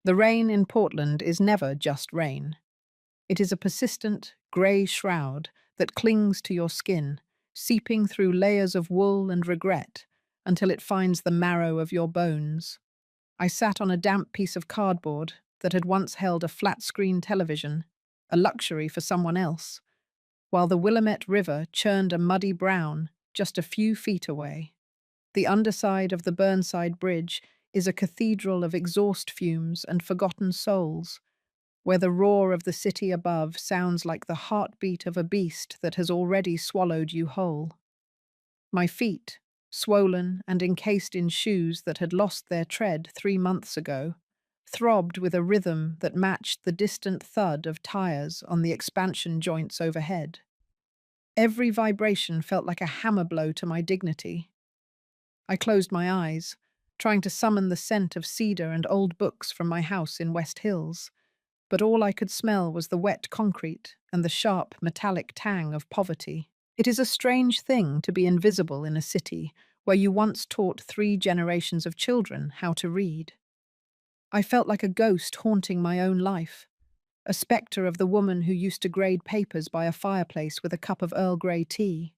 The rain in Portland is never just rain. It is a persistent, grey shroud that clings to your skin, seeping through layers of wool and regret until it finds the marrow of your bones. I sat on a damp piece of cardboard that had once held a flat-screen television, a luxury for someone else, while the Willamette River churned a muddy brown just a few feet away. The underside of the Burnside Bridge is a cathedral of exhaust fumes and forgotten souls, where the roar of the city above sounds like the heartbeat of a beast that has already swallowed you whole. My feet, swollen and encased in shoes that had lost their tread 3 months ago, throbbed with a rhythm that matched the distant thud of tires on the expansion joints overhead. Every vibration felt like a hammer blow to my dignity. I closed my eyes, trying to summon the scent of cedar and old books from my house in West Hills, but all I could smell was the wet concrete and the sharp, metallic tang of poverty. It is a strange thing to be invisible in a city where you once taught 3 generations of children how to read. I felt like a ghost haunting my own life, a spectre of the woman who used to grade papers by a fireplace with a cup of Earl Grey tea.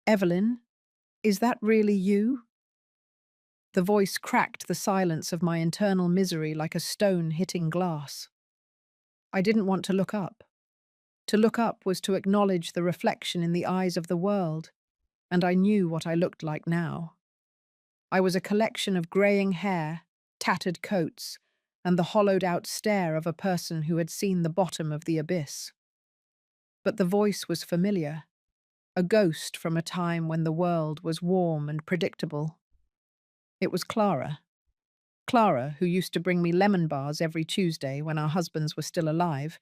"Evelyn, is that really you?" The voice cracked the silence of my internal misery like a stone hitting glass. I didn't want to look up. To look up was to acknowledge the reflection in the eyes of the world, and I knew what I looked like now. I was a collection of greying hair, tattered coats, and the hollowed-out stare of a person who had seen the bottom of the abyss. But the voice was familiar, a ghost from a time when the world was warm and predictable. It was Clara. Clara, who used to bring me lemon bars every Tuesday when our husbands were still alive,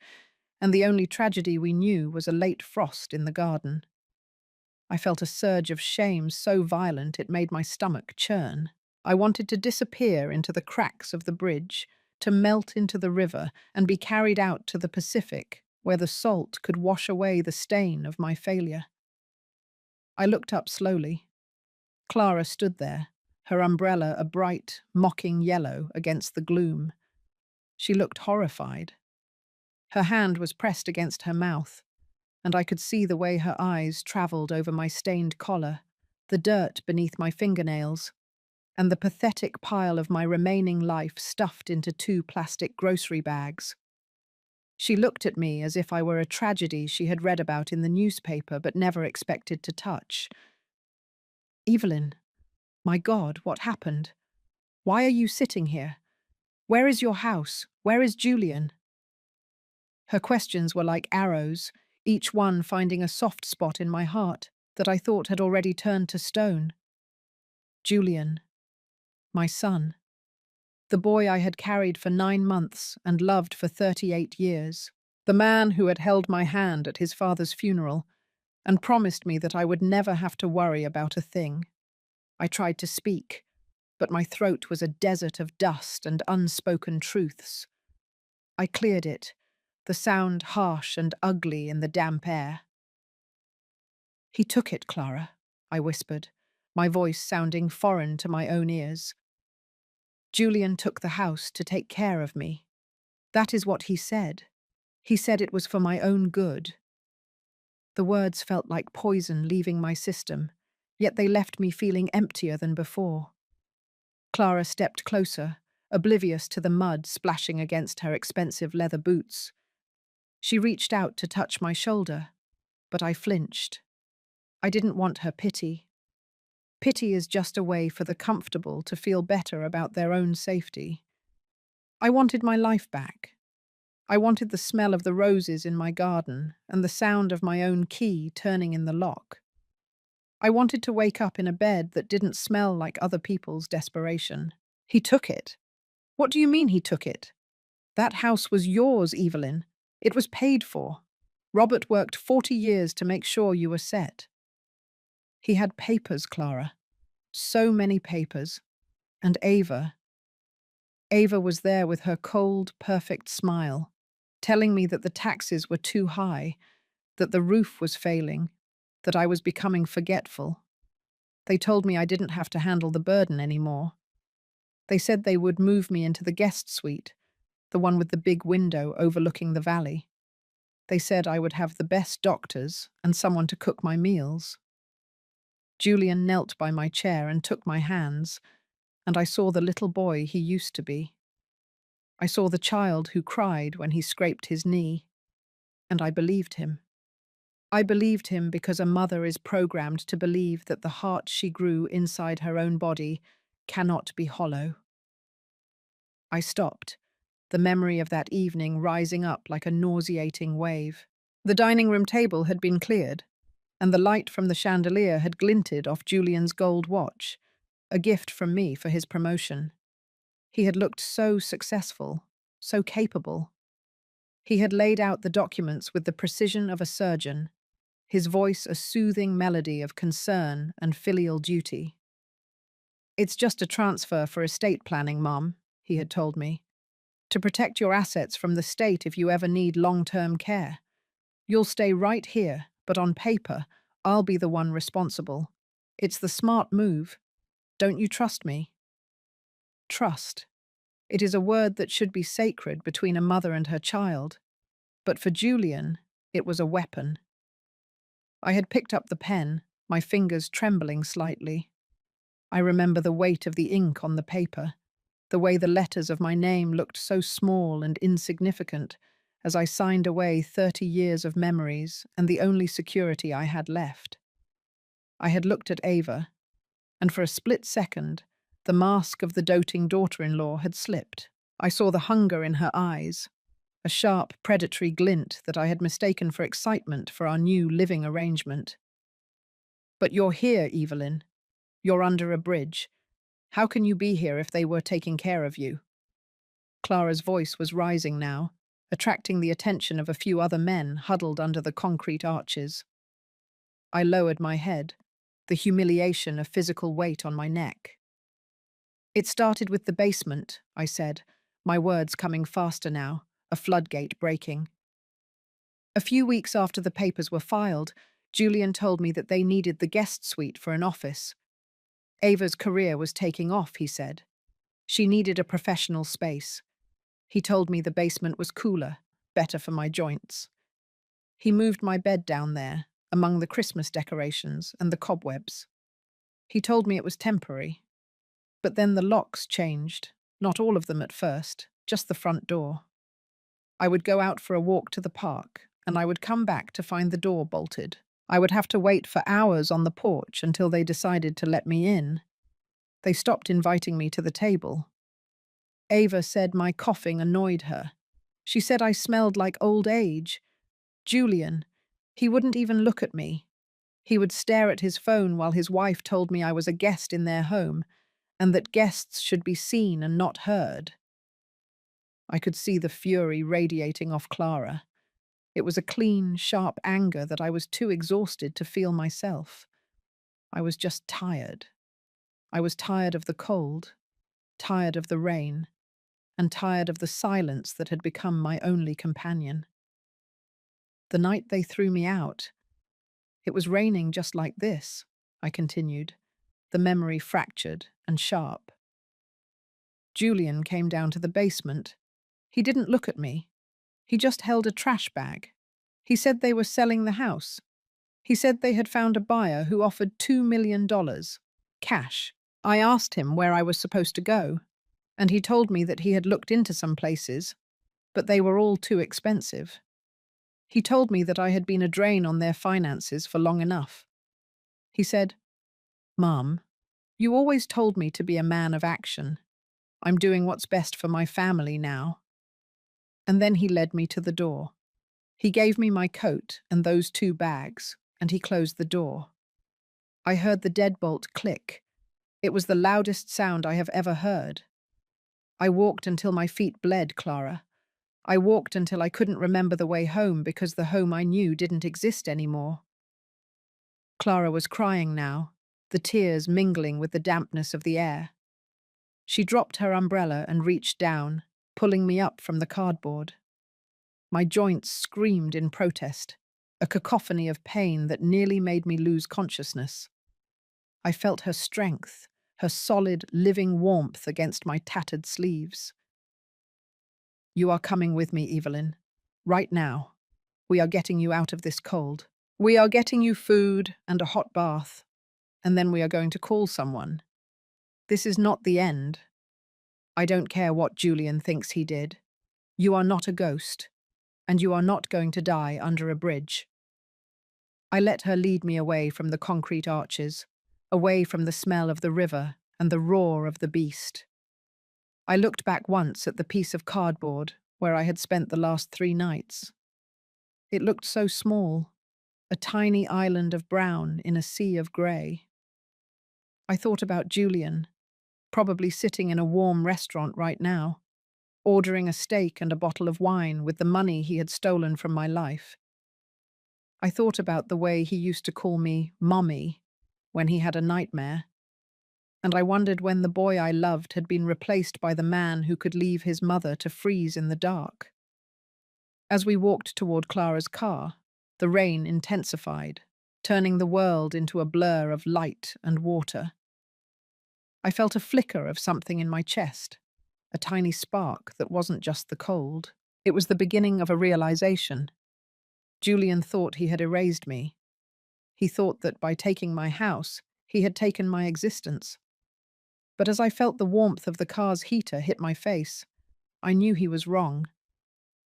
and the only tragedy we knew was a late frost in the garden. I felt a surge of shame so violent it made my stomach churn. I wanted to disappear into the cracks of the bridge, to melt into the river and be carried out to the Pacific, where the salt could wash away the stain of my failure. I looked up slowly. Clara stood there, her umbrella a bright, mocking yellow against the gloom. She looked horrified. Her hand was pressed against her mouth, and I could see the way her eyes travelled over my stained collar, the dirt beneath my fingernails, and the pathetic pile of my remaining life stuffed into 2 plastic grocery bags. She looked at me as if I were a tragedy she had read about in the newspaper but never expected to touch. "Evelyn, my God, what happened? Why are you sitting here? Where is your house? Where is Julian?" Her questions were like arrows, each one finding a soft spot in my heart that I thought had already turned to stone. Julian, my son, the boy I had carried for 9 months and loved for 38 years, the man who had held my hand at his father's funeral and promised me that I would never have to worry about a thing. I tried to speak, but my throat was a desert of dust and unspoken truths. I cleared it, the sound harsh and ugly in the damp air. "He took it, Clara," I whispered, my voice sounding foreign to my own ears. "Julian took the house to take care of me. That is what he said. He said it was for my own good." The words felt like poison leaving my system, yet they left me feeling emptier than before. Clara stepped closer, oblivious to the mud splashing against her expensive leather boots. She reached out to touch my shoulder, but I flinched. I didn't want her pity. Pity is just a way for the comfortable to feel better about their own safety. I wanted my life back. I wanted the smell of the roses in my garden and the sound of my own key turning in the lock. I wanted to wake up in a bed that didn't smell like other people's desperation. "He took it." "What do you mean he took it?" "That house was yours, Evelyn. It was paid for. Robert worked 40 years to make sure you were set." He had papers, Clara. So many papers. And Ava. Ava was there with her cold, perfect smile, telling me that the taxes were too high, that the roof was failing, that I was becoming forgetful. They told me I didn't have to handle the burden anymore. They said they would move me into the guest suite, the one with the big window overlooking the valley. They said I would have the best doctors and someone to cook my meals. Julian knelt by my chair and took my hands, and I saw the little boy he used to be. I saw the child who cried when he scraped his knee, and I believed him. I believed him because a mother is programmed to believe that the heart she grew inside her own body cannot be hollow. I stopped, the memory of that evening rising up like a nauseating wave. The dining room table had been cleared, and the light from the chandelier had glinted off Julian's gold watch, a gift from me for his promotion. He had looked so successful, so capable. He had laid out the documents with the precision of a surgeon, his voice a soothing melody of concern and filial duty. "It's just a transfer for estate planning, Mom," he had told me, "to protect your assets from the state if you ever need long-term care. You'll stay right here, but on paper, I'll be the one responsible. It's the smart move. Don't you trust me?" Trust. It is a word that should be sacred between a mother and her child, but for Julian, it was a weapon. I had picked up the pen, my fingers trembling slightly. I remember the weight of the ink on the paper, the way the letters of my name looked so small and insignificant as I signed away 30 years of memories and the only security I had left. I had looked at Ava, and for a split second, the mask of the doting daughter-in-law had slipped. I saw the hunger in her eyes, a sharp, predatory glint that I had mistaken for excitement for our new living arrangement. "But you're here, Evelyn. You're under a bridge. How can you be here if they were taking care of you?" Clara's voice was rising now, attracting the attention of a few other men huddled under the concrete arches. I lowered my head, the humiliation of physical weight on my neck. "It started with the basement," I said, my words coming faster now, a floodgate breaking. "A few weeks after the papers were filed, Julian told me that they needed the guest suite for an office. Ava's career was taking off, he said. She needed a professional space. He told me the basement was cooler, better for my joints. He moved my bed down there, among the Christmas decorations and the cobwebs. He told me it was temporary. But then the locks changed, not all of them at first, just the front door. I would go out for a walk to the park, and I would come back to find the door bolted. I would have to wait for hours on the porch until they decided to let me in. They stopped inviting me to the table. Ava said my coughing annoyed her. She said I smelled like old age. Julian, he wouldn't even look at me. He would stare at his phone while his wife told me I was a guest in their home, and that guests should be seen and not heard. I could see the fury radiating off Clara. It was a clean, sharp anger that I was too exhausted to feel myself. I was just tired. I was tired of the cold, tired of the rain, and tired of the silence that had become my only companion. The night they threw me out, it was raining just like this, I continued, the memory fractured and sharp. Julian came down to the basement. He didn't look at me. He just held a trash bag. He said they were selling the house. He said they had found a buyer who offered $2 million, cash. I asked him where I was supposed to go, and he told me that he had looked into some places, but they were all too expensive. He told me that I had been a drain on their finances for long enough. He said, "Mom, you always told me to be a man of action. I'm doing what's best for my family now." And then he led me to the door. He gave me my coat and those 2 bags, and he closed the door. I heard the deadbolt click. It was the loudest sound I have ever heard. I walked until my feet bled, Clara. I walked until I couldn't remember the way home because the home I knew didn't exist anymore. Clara was crying now, the tears mingling with the dampness of the air. She dropped her umbrella and reached down, pulling me up from the cardboard. My joints screamed in protest, a cacophony of pain that nearly made me lose consciousness. I felt her strength, her solid, living warmth against my tattered sleeves. "You are coming with me, Evelyn. Right now. We are getting you out of this cold. We are getting you food and a hot bath, and then we are going to call someone. This is not the end. I don't care what Julian thinks he did. You are not a ghost, and you are not going to die under a bridge." I let her lead me away from the concrete arches, away from the smell of the river and the roar of the beast. I looked back once at the piece of cardboard where I had spent the last 3 nights. It looked so small, a tiny island of brown in a sea of grey. I thought about Julian, probably sitting in a warm restaurant right now, ordering a steak and a bottle of wine with the money he had stolen from my life. I thought about the way he used to call me Mummy when he had a nightmare, and I wondered when the boy I loved had been replaced by the man who could leave his mother to freeze in the dark. As we walked toward Clara's car, the rain intensified, turning the world into a blur of light and water. I felt a flicker of something in my chest, a tiny spark that wasn't just the cold. It was the beginning of a realization. Julian thought he had erased me. He thought that by taking my house, he had taken my existence. But as I felt the warmth of the car's heater hit my face, I knew he was wrong.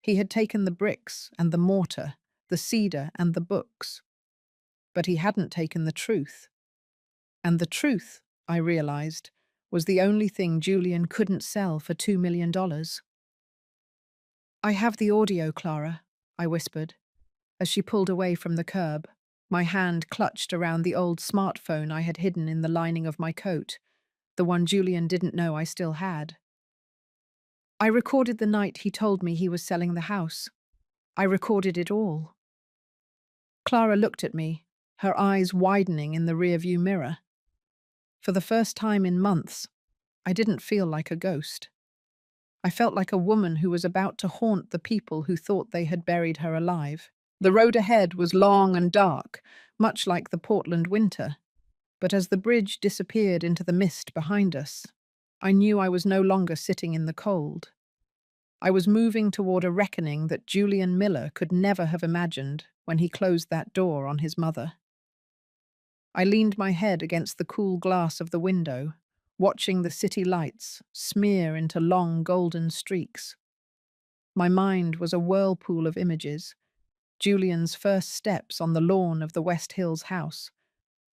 He had taken the bricks and the mortar, the cedar and the books. But he hadn't taken the truth. And the truth, I realized, was the only thing Julian couldn't sell for $2 million. "I have the audio, Clara," I whispered, as she pulled away from the curb, my hand clutched around the old smartphone I had hidden in the lining of my coat, the one Julian didn't know I still had. "I recorded the night he told me he was selling the house. I recorded it all." Clara looked at me, her eyes widening in the rearview mirror. For the first time in months, I didn't feel like a ghost. I felt like a woman who was about to haunt the people who thought they had buried her alive. The road ahead was long and dark, much like the Portland winter, but as the bridge disappeared into the mist behind us, I knew I was no longer sitting in the cold. I was moving toward a reckoning that Julian Miller could never have imagined when he closed that door on his mother. I leaned my head against the cool glass of the window, watching the city lights smear into long golden streaks. My mind was a whirlpool of images: Julian's first steps on the lawn of the West Hills house,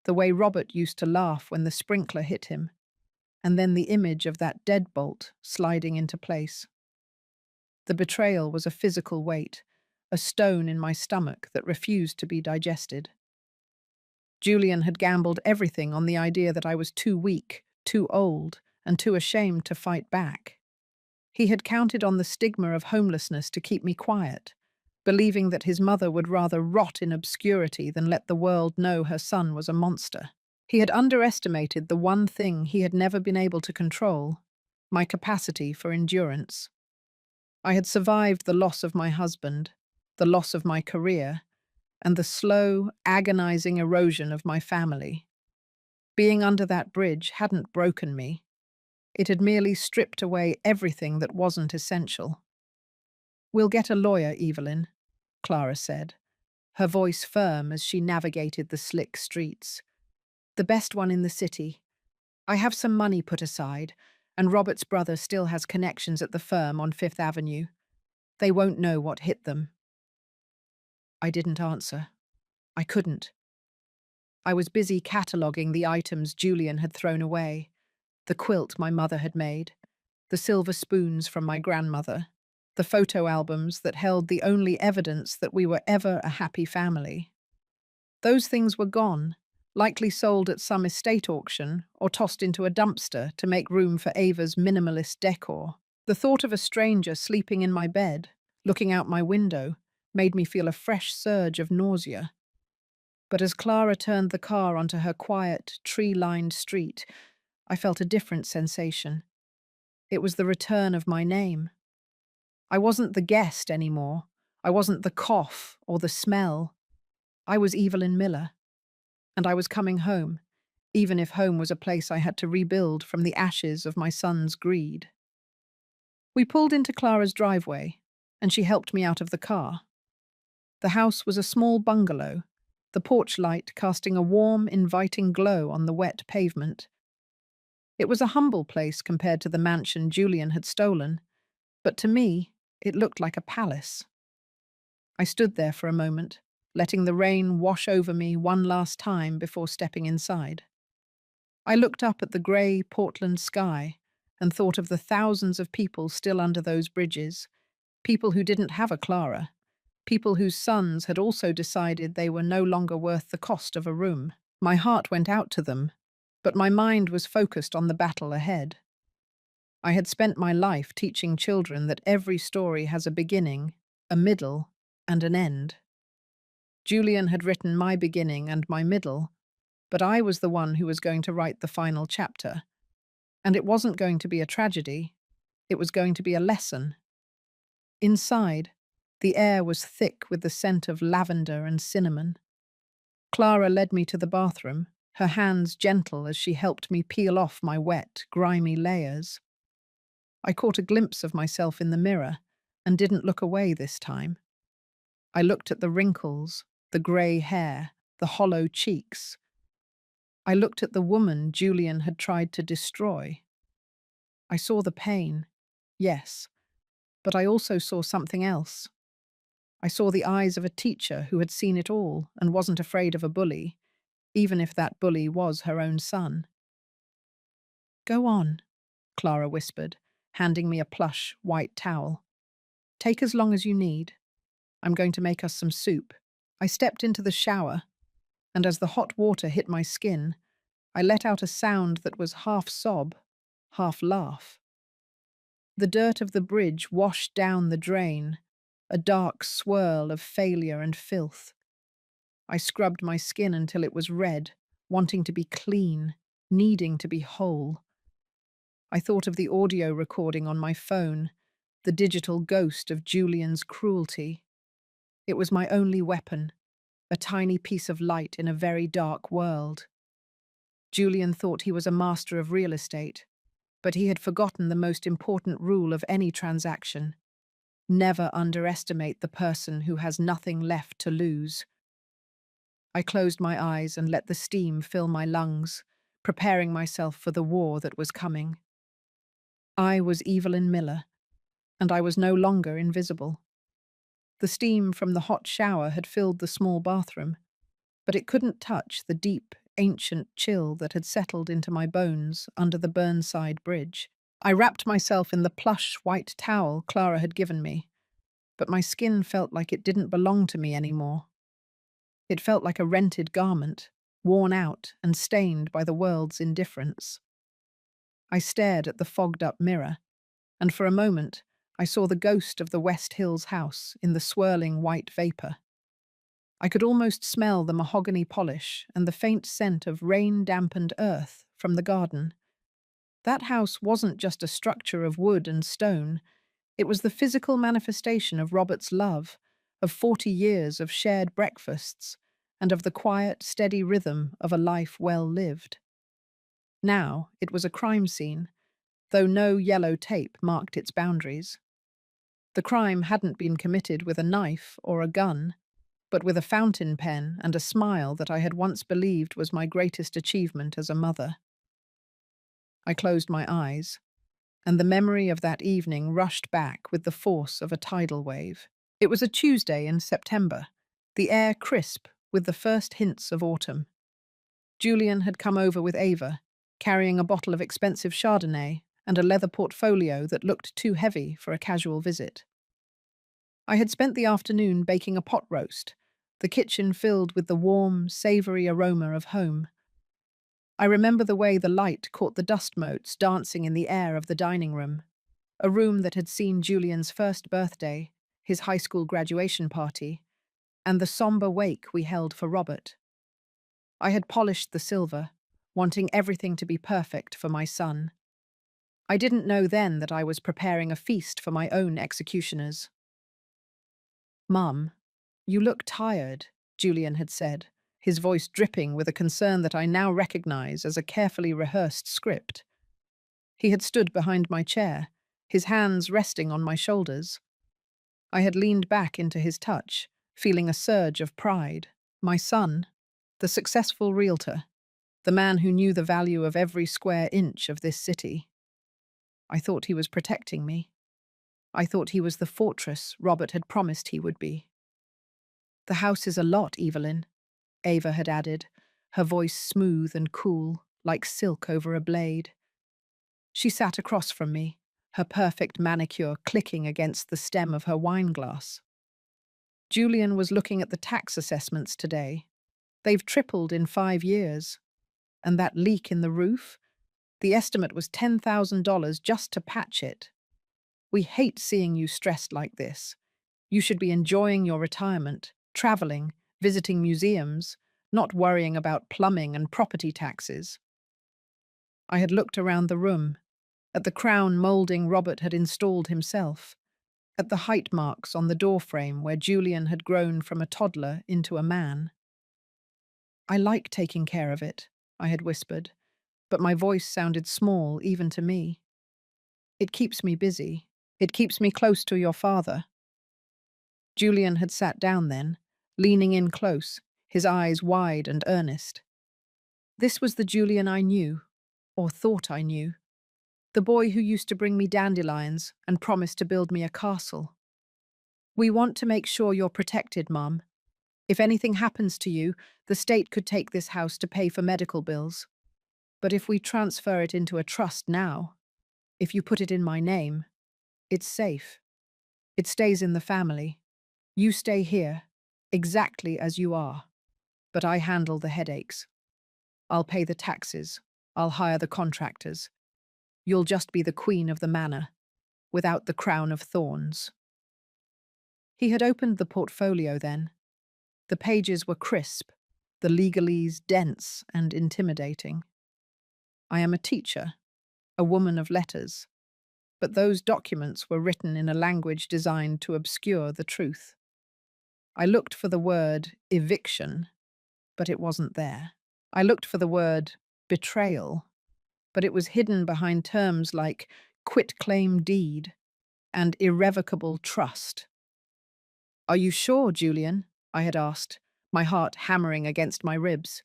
the way Robert used to laugh when the sprinkler hit him, and then the image of that deadbolt sliding into place. The betrayal was a physical weight, a stone in my stomach that refused to be digested. Julian had gambled everything on the idea that I was too weak, too old, and too ashamed to fight back. He had counted on the stigma of homelessness to keep me quiet, believing that his mother would rather rot in obscurity than let the world know her son was a monster. He had underestimated the one thing he had never been able to control: my capacity for endurance. I had survived the loss of my husband, the loss of my career, and the slow, agonizing erosion of my family. Being under that bridge hadn't broken me. It had merely stripped away everything that wasn't essential. "We'll get a lawyer, Evelyn," Clara said, her voice firm as she navigated the slick streets. "The best one in the city. I have some money put aside, and Robert's brother still has connections at the firm on Fifth Avenue. They won't know what hit them." I didn't answer. I couldn't. I was busy cataloguing the items Julian had thrown away: the quilt my mother had made, the silver spoons from my grandmother, the photo albums that held the only evidence that we were ever a happy family. Those things were gone, likely sold at some estate auction or tossed into a dumpster to make room for Ava's minimalist decor. The thought of a stranger sleeping in my bed, looking out my window, made me feel a fresh surge of nausea. But as Clara turned the car onto her quiet, tree-lined street, I felt a different sensation. It was the return of my name. I wasn't the guest anymore. I wasn't the cough or the smell. I was Evelyn Miller, and I was coming home, even if home was a place I had to rebuild from the ashes of my son's greed. We pulled into Clara's driveway, and she helped me out of the car. The house was a small bungalow, the porch light casting a warm, inviting glow on the wet pavement. It was a humble place compared to the mansion Julian had stolen, but to me, it looked like a palace. I stood there for a moment, letting the rain wash over me one last time before stepping inside. I looked up at the grey Portland sky and thought of the thousands of people still under those bridges, people who didn't have a Clara, people whose sons had also decided they were no longer worth the cost of a room. My heart went out to them, but my mind was focused on the battle ahead. I had spent my life teaching children that every story has a beginning, a middle, and an end. Julian had written my beginning and my middle, but I was the one who was going to write the final chapter. And it wasn't going to be a tragedy, it was going to be a lesson. Inside, the air was thick with the scent of lavender and cinnamon. Clara led me to the bathroom, her hands gentle as she helped me peel off my wet, grimy layers. I caught a glimpse of myself in the mirror and didn't look away this time. I looked at the wrinkles, the grey hair, the hollow cheeks. I looked at the woman Julian had tried to destroy. I saw the pain, yes, but I also saw something else. I saw the eyes of a teacher who had seen it all and wasn't afraid of a bully, even if that bully was her own son. "Go on," Clara whispered, handing me a plush, white towel. "Take as long as you need. I'm going to make us some soup." I stepped into the shower, and as the hot water hit my skin, I let out a sound that was half sob, half laugh. The dirt of the bridge washed down the drain, a dark swirl of failure and filth. I scrubbed my skin until it was red, wanting to be clean, needing to be whole. I thought of the audio recording on my phone, the digital ghost of Julian's cruelty. It was my only weapon, a tiny piece of light in a very dark world. Julian thought he was a master of real estate, but he had forgotten the most important rule of any transaction. Never underestimate the person who has nothing left to lose. I closed my eyes and let the steam fill my lungs, preparing myself for the war that was coming. I was Evelyn Miller, and I was no longer invisible. The steam from the hot shower had filled the small bathroom, but it couldn't touch the deep, ancient chill that had settled into my bones under the Burnside Bridge. I wrapped myself in the plush white towel Clara had given me, but my skin felt like it didn't belong to me anymore. It felt like a rented garment, worn out and stained by the world's indifference. I stared at the fogged-up mirror, and for a moment I saw the ghost of the West Hills house in the swirling white vapor. I could almost smell the mahogany polish and the faint scent of rain-dampened earth from the garden. That house wasn't just a structure of wood and stone, it was the physical manifestation of Robert's love, of 40 years of shared breakfasts, and of the quiet, steady rhythm of a life well lived. Now it was a crime scene, though no yellow tape marked its boundaries. The crime hadn't been committed with a knife or a gun, but with a fountain pen and a smile that I had once believed was my greatest achievement as a mother. I closed my eyes, and the memory of that evening rushed back with the force of a tidal wave. It was a Tuesday in September, the air crisp with the first hints of autumn. Julian had come over with Ava, carrying a bottle of expensive Chardonnay and a leather portfolio that looked too heavy for a casual visit. I had spent the afternoon baking a pot roast, the kitchen filled with the warm, savoury aroma of home. I remember the way the light caught the dust motes dancing in the air of the dining room, a room that had seen Julian's first birthday, his high school graduation party, and the sombre wake we held for Robert. I had polished the silver, wanting everything to be perfect for my son. I didn't know then that I was preparing a feast for my own executioners. "Mum, you look tired," Julian had said, his voice dripping with a concern that I now recognize as a carefully rehearsed script. He had stood behind my chair, his hands resting on my shoulders. I had leaned back into his touch, feeling a surge of pride. My son, the successful realtor, the man who knew the value of every square inch of this city. I thought he was protecting me. I thought he was the fortress Robert had promised he would be. "The house is a lot, Evelyn," Ava had added, her voice smooth and cool, like silk over a blade. She sat across from me, her perfect manicure clicking against the stem of her wine glass. Julian was looking at the tax assessments today. They've tripled in 5 years. And that leak in the roof? The estimate was $10,000 just to patch it. "We hate seeing you stressed like this. You should be enjoying your retirement, traveling, visiting museums, not worrying about plumbing and property taxes." I had looked around the room, at the crown molding Robert had installed himself, at the height marks on the doorframe where Julian had grown from a toddler into a man. "I like taking care of it," I had whispered, but my voice sounded small even to me. "It keeps me busy. It keeps me close to your father." Julian had sat down then, leaning in close, his eyes wide and earnest. This was the Julian I knew, or thought I knew. The boy who used to bring me dandelions and promised to build me a castle. "We want to make sure you're protected, Mum. If anything happens to you, the state could take this house to pay for medical bills. But if we transfer it into a trust now, if you put it in my name, it's safe. It stays in the family. You stay here, exactly as you are. But I handle the headaches. I'll pay the taxes. I'll hire the contractors. You'll just be the queen of the manor, without the crown of thorns." He had opened the portfolio then. The pages were crisp, the legalese dense and intimidating. I am a teacher, a woman of letters, but those documents were written in a language designed to obscure the truth. I looked for the word eviction, but it wasn't there. I looked for the word betrayal, but it was hidden behind terms like quitclaim deed and irrevocable trust. "Are you sure, Julian?" I had asked, my heart hammering against my ribs.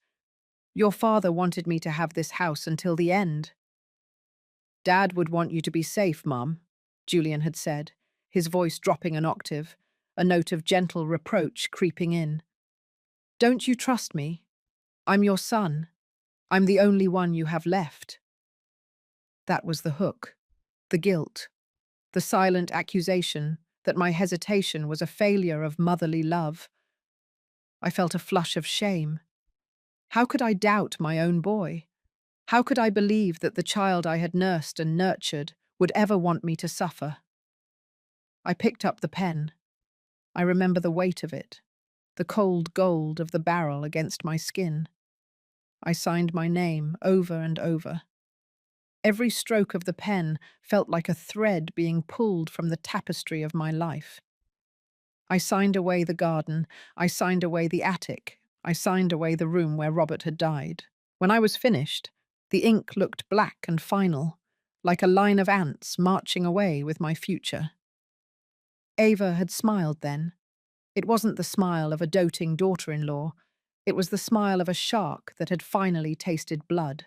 "Your father wanted me to have this house until the end." "Dad would want you to be safe, Mum," Julian had said, his voice dropping an octave, a note of gentle reproach creeping in. "Don't you trust me? I'm your son. I'm the only one you have left." That was the hook, the guilt, the silent accusation that my hesitation was a failure of motherly love. I felt a flush of shame. How could I doubt my own boy? How could I believe that the child I had nursed and nurtured would ever want me to suffer? I picked up the pen. I remember the weight of it, the cold gold of the barrel against my skin. I signed my name over and over. Every stroke of the pen felt like a thread being pulled from the tapestry of my life. I signed away the garden, I signed away the attic, I signed away the room where Robert had died. When I was finished, the ink looked black and final, like a line of ants marching away with my future. Ava had smiled then. It wasn't the smile of a doting daughter-in-law. It was the smile of a shark that had finally tasted blood.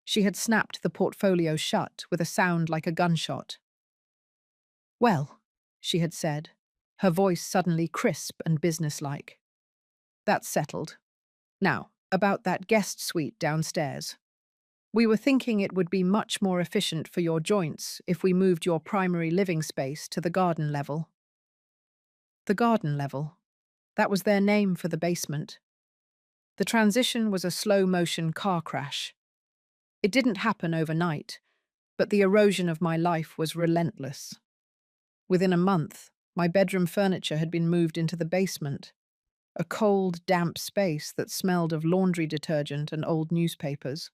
She had snapped the portfolio shut with a sound like a gunshot. "Well," she had said, her voice suddenly crisp and businesslike. "That's settled. Now, about that guest suite downstairs. We were thinking it would be much more efficient for your joints if we moved your primary living space to the garden level." The garden level. That was their name for the basement. The transition was a slow-motion car crash. It didn't happen overnight, but the erosion of my life was relentless. Within a month, my bedroom furniture had been moved into the basement, a cold, damp space that smelled of laundry detergent and old newspapers.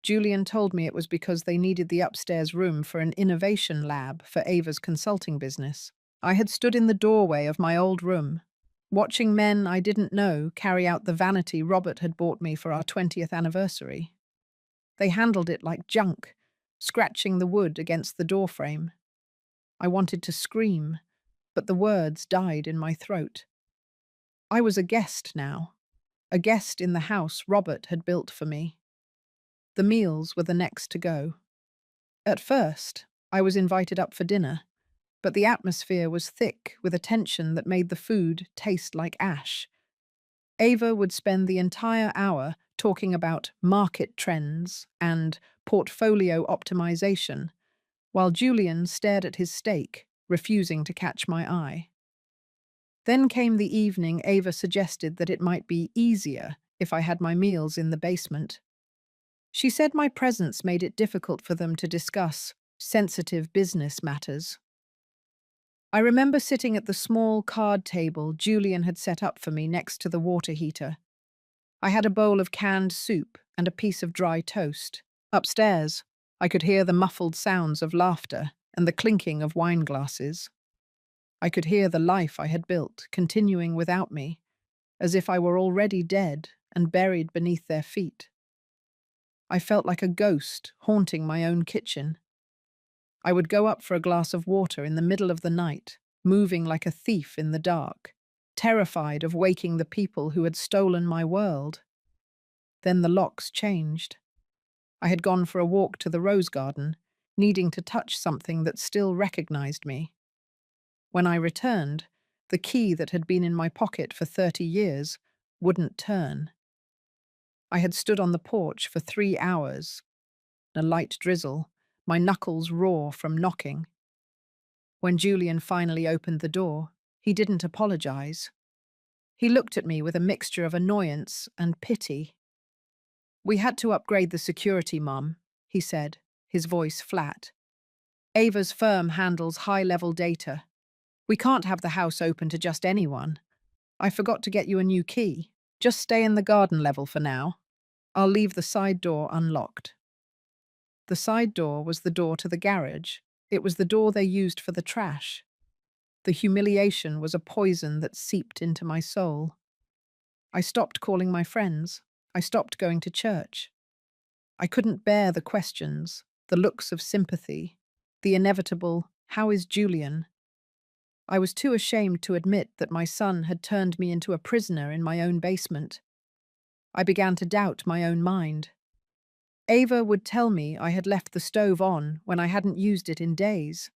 Julian told me it was because they needed the upstairs room for an innovation lab for Ava's consulting business. I had stood in the doorway of my old room, watching men I didn't know carry out the vanity Robert had bought me for our 20th anniversary. They handled it like junk, scratching the wood against the doorframe. I wanted to scream, but the words died in my throat. I was a guest now, a guest in the house Robert had built for me. The meals were the next to go. At first, I was invited up for dinner, but the atmosphere was thick with a tension that made the food taste like ash. Ava would spend the entire hour talking about market trends and portfolio optimization, while Julian stared at his steak, refusing to catch my eye. Then came the evening Ava suggested that it might be easier if I had my meals in the basement. She said my presence made it difficult for them to discuss sensitive business matters. I remember sitting at the small card table Julian had set up for me next to the water heater. I had a bowl of canned soup and a piece of dry toast. Upstairs, I could hear the muffled sounds of laughter and the clinking of wine glasses. I could hear the life I had built continuing without me, as if I were already dead and buried beneath their feet. I felt like a ghost haunting my own kitchen. I would go up for a glass of water in the middle of the night, moving like a thief in the dark, terrified of waking the people who had stolen my world. Then the locks changed. I had gone for a walk to the rose garden, needing to touch something that still recognized me. When I returned, the key that had been in my pocket for 30 years wouldn't turn. I had stood on the porch for 3 hours, a light drizzle, my knuckles raw from knocking. When Julian finally opened the door, he didn't apologize. He looked at me with a mixture of annoyance and pity. "We had to upgrade the security, Mum," he said, his voice flat. "Ava's firm handles high-level data. We can't have the house open to just anyone. I forgot to get you a new key. Just stay in the garden level for now. I'll leave the side door unlocked." The side door was the door to the garage. It was the door they used for the trash. The humiliation was a poison that seeped into my soul. I stopped calling my friends. I stopped going to church. I couldn't bear the questions, the looks of sympathy, the inevitable, "How is Julian?" I was too ashamed to admit that my son had turned me into a prisoner in my own basement. I began to doubt my own mind. Ava would tell me I had left the stove on when I hadn't used it in days.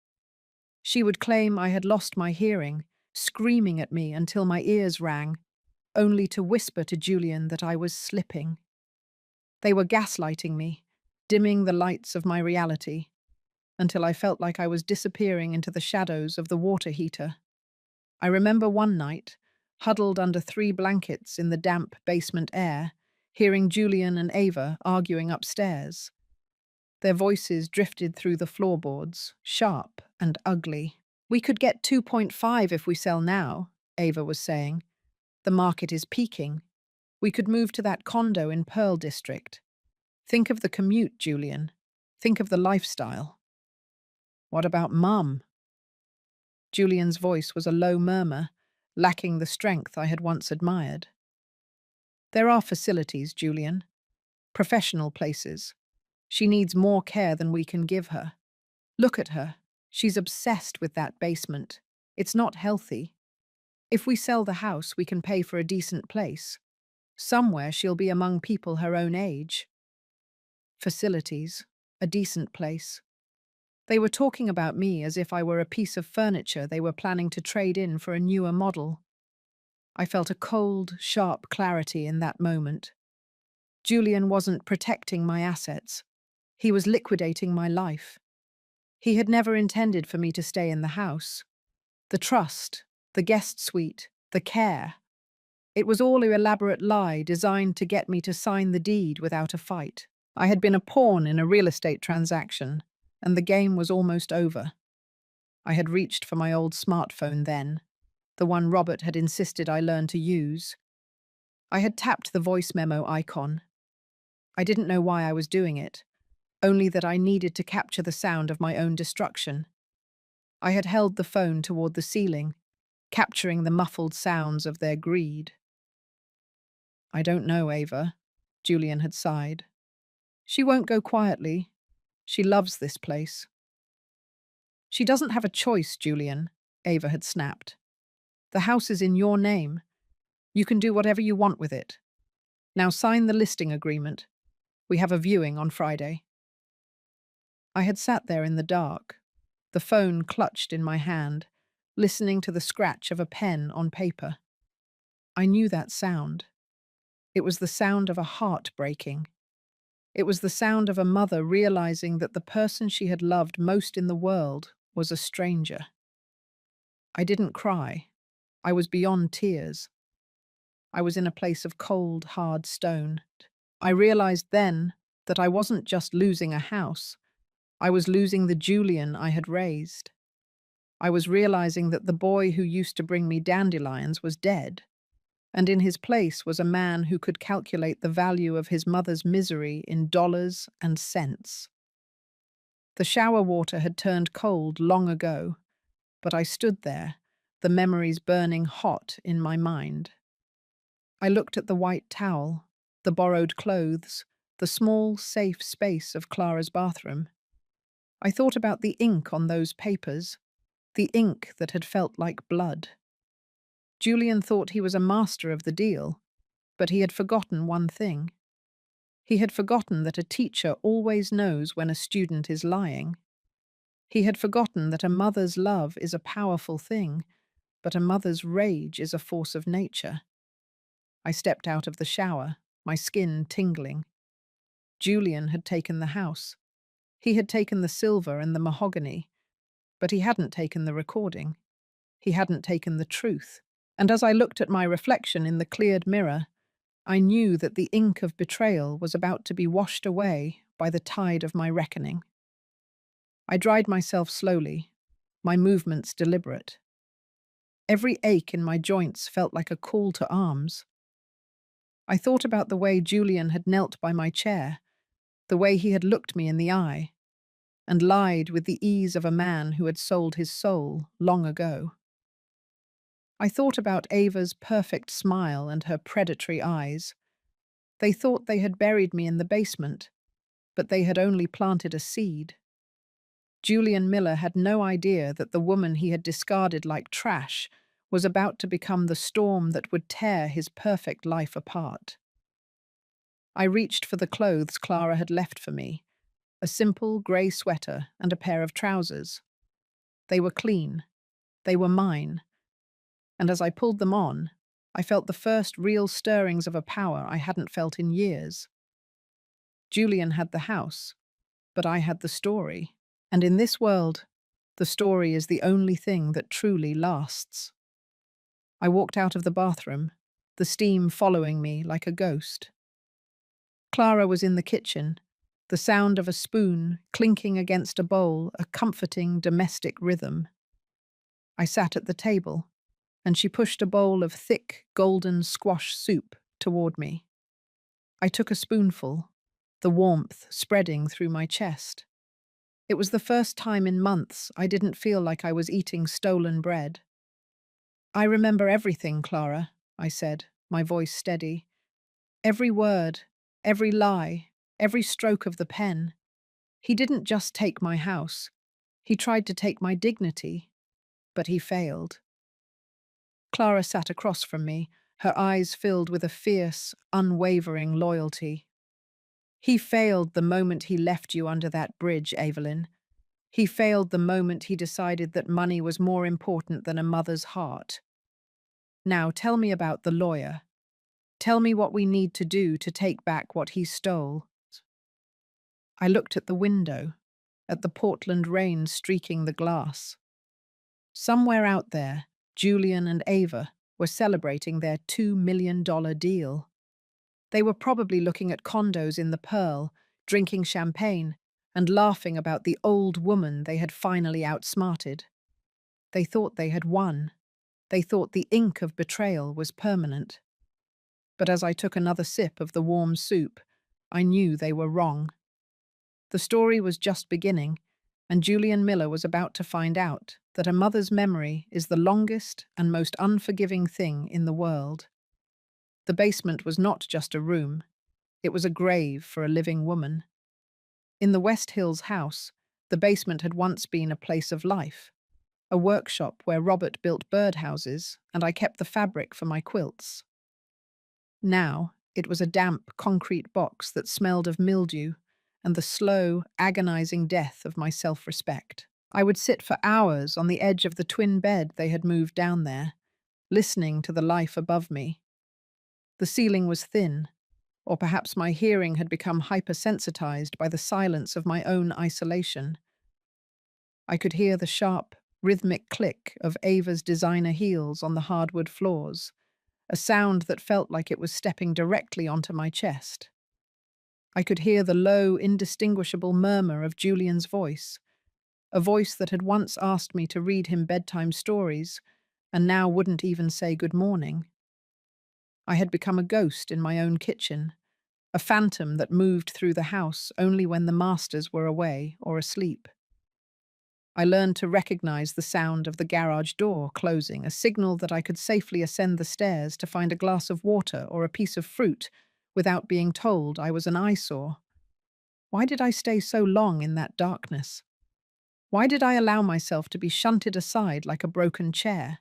She would claim I had lost my hearing, screaming at me until my ears rang, only to whisper to Julian that I was slipping. They were gaslighting me, dimming the lights of my reality, until I felt like I was disappearing into the shadows of the water heater. I remember one night, huddled under 3 blankets in the damp basement air, hearing Julian and Ava arguing upstairs. Their voices drifted through the floorboards, sharp and ugly. "We could get 2.5 if we sell now," Ava was saying. "The market is peaking. We could move to that condo in Pearl District. Think of the commute, Julian. Think of the lifestyle." "What about Mum?" Julian's voice was a low murmur, lacking the strength I had once admired. "There are facilities, Julian. Professional places. She needs more care than we can give her. Look at her. She's obsessed with that basement. It's not healthy. If we sell the house, we can pay for a decent place. Somewhere she'll be among people her own age." Facilities. A decent place. They were talking about me as if I were a piece of furniture they were planning to trade in for a newer model. I felt a cold, sharp clarity in that moment. Julian wasn't protecting my assets. He was liquidating my life. He had never intended for me to stay in the house. The trust, the guest suite, the care. It was all an elaborate lie designed to get me to sign the deed without a fight. I had been a pawn in a real estate transaction, and the game was almost over. I had reached for my old smartphone then, the one Robert had insisted I learn to use. I had tapped the voice memo icon. I didn't know why I was doing it, only that I needed to capture the sound of my own destruction. I had held the phone toward the ceiling, capturing the muffled sounds of their greed. I don't know, Ava, Julian had sighed. She won't go quietly. She loves this place. She doesn't have a choice, Julian, Ava had snapped. The house is in your name. You can do whatever you want with it. Now sign the listing agreement. We have a viewing on Friday. I had sat there in the dark, the phone clutched in my hand, listening to the scratch of a pen on paper. I knew that sound. It was the sound of a heart breaking. It was the sound of a mother realizing that the person she had loved most in the world was a stranger. I didn't cry. I was beyond tears. I was in a place of cold, hard stone. I realized then that I wasn't just losing a house. I was losing the Julian I had raised. I was realizing that the boy who used to bring me dandelions was dead, and in his place was a man who could calculate the value of his mother's misery in dollars and cents. The shower water had turned cold long ago, but I stood there, the memories burning hot in my mind. I looked at the white towel, the borrowed clothes, the small, safe space of Clara's bathroom. I thought about the ink on those papers, the ink that had felt like blood. Julian thought he was a master of the deal, but he had forgotten one thing. He had forgotten that a teacher always knows when a student is lying. He had forgotten that a mother's love is a powerful thing, but a mother's rage is a force of nature. I stepped out of the shower, my skin tingling. Julian had taken the house. He had taken the silver and the mahogany, but he hadn't taken the recording. He hadn't taken the truth. And as I looked at my reflection in the cleared mirror, I knew that the ink of betrayal was about to be washed away by the tide of my reckoning. I dried myself slowly, my movements deliberate. Every ache in my joints felt like a call to arms. I thought about the way Julian had knelt by my chair, the way he had looked me in the eye, and lied with the ease of a man who had sold his soul long ago. I thought about Ava's perfect smile and her predatory eyes. They thought they had buried me in the basement, but they had only planted a seed. Julian Miller had no idea that the woman he had discarded like trash was about to become the storm that would tear his perfect life apart. I reached for the clothes Clara had left for me, a simple grey sweater and a pair of trousers. They were clean. They were mine. And as I pulled them on, I felt the first real stirrings of a power I hadn't felt in years. Julian had the house, but I had the story. And in this world, the story is the only thing that truly lasts. I walked out of the bathroom, the steam following me like a ghost. Clara was in the kitchen, the sound of a spoon clinking against a bowl, a comforting domestic rhythm. I sat at the table, and she pushed a bowl of thick, golden squash soup toward me. I took a spoonful, the warmth spreading through my chest. It was the first time in months I didn't feel like I was eating stolen bread. "I remember everything, Clara," I said, my voice steady. "Every word, every lie, every stroke of the pen. He didn't just take my house. He tried to take my dignity, but he failed." Clara sat across from me, her eyes filled with a fierce, unwavering loyalty. "He failed the moment he left you under that bridge, Evelyn. He failed the moment he decided that money was more important than a mother's heart. Now tell me about the lawyer. Tell me what we need to do to take back what he stole." I looked at the window, at the Portland rain streaking the glass. Somewhere out there, Julian and Ava were celebrating their $2 million deal. They were probably looking at condos in the Pearl, drinking champagne, and laughing about the old woman they had finally outsmarted. They thought they had won. They thought the ink of betrayal was permanent. But as I took another sip of the warm soup, I knew they were wrong. The story was just beginning, and Julian Miller was about to find out that a mother's memory is the longest and most unforgiving thing in the world. The basement was not just a room, it was a grave for a living woman. In the West Hills house, the basement had once been a place of life, a workshop where Robert built birdhouses and I kept the fabric for my quilts. Now, it was a damp concrete box that smelled of mildew and the slow, agonizing death of my self-respect. I would sit for hours on the edge of the twin bed they had moved down there, listening to the life above me. The ceiling was thin, or perhaps my hearing had become hypersensitized by the silence of my own isolation. I could hear the sharp, rhythmic click of Ava's designer heels on the hardwood floors, a sound that felt like it was stepping directly onto my chest. I could hear the low, indistinguishable murmur of Julian's voice, a voice that had once asked me to read him bedtime stories and now wouldn't even say good morning. I had become a ghost in my own kitchen, a phantom that moved through the house only when the masters were away or asleep. I learned to recognize the sound of the garage door closing, a signal that I could safely ascend the stairs to find a glass of water or a piece of fruit without being told I was an eyesore. Why did I stay so long in that darkness? Why did I allow myself to be shunted aside like a broken chair?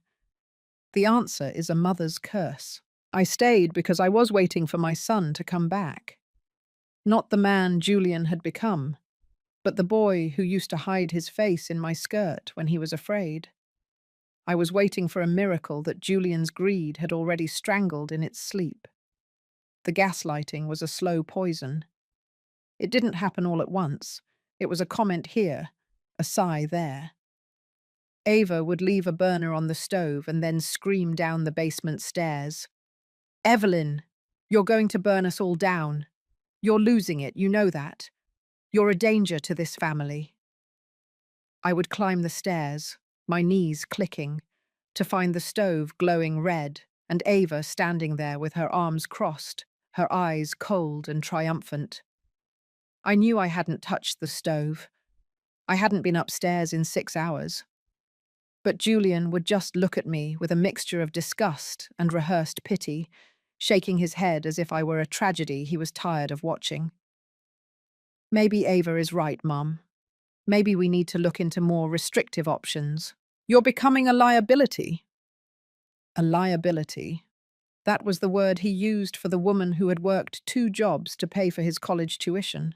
The answer is a mother's curse. I stayed because I was waiting for my son to come back. Not the man Julian had become, but the boy who used to hide his face in my skirt when he was afraid. I was waiting for a miracle that Julian's greed had already strangled in its sleep. The gaslighting was a slow poison. It didn't happen all at once. It was a comment here, a sigh there. Ava would leave a burner on the stove and then scream down the basement stairs. "Evelyn, you're going to burn us all down. You're losing it, you know that. You're a danger to this family." I would climb the stairs, my knees clicking, to find the stove glowing red and Ava standing there with her arms crossed, her eyes cold and triumphant. I knew I hadn't touched the stove. I hadn't been upstairs in 6 hours. But Julian would just look at me with a mixture of disgust and rehearsed pity, shaking his head as if I were a tragedy he was tired of watching. "Maybe Ava is right, Mum. Maybe we need to look into more restrictive options. You're becoming a liability." A liability. That was the word he used for the woman who had worked 2 jobs to pay for his college tuition.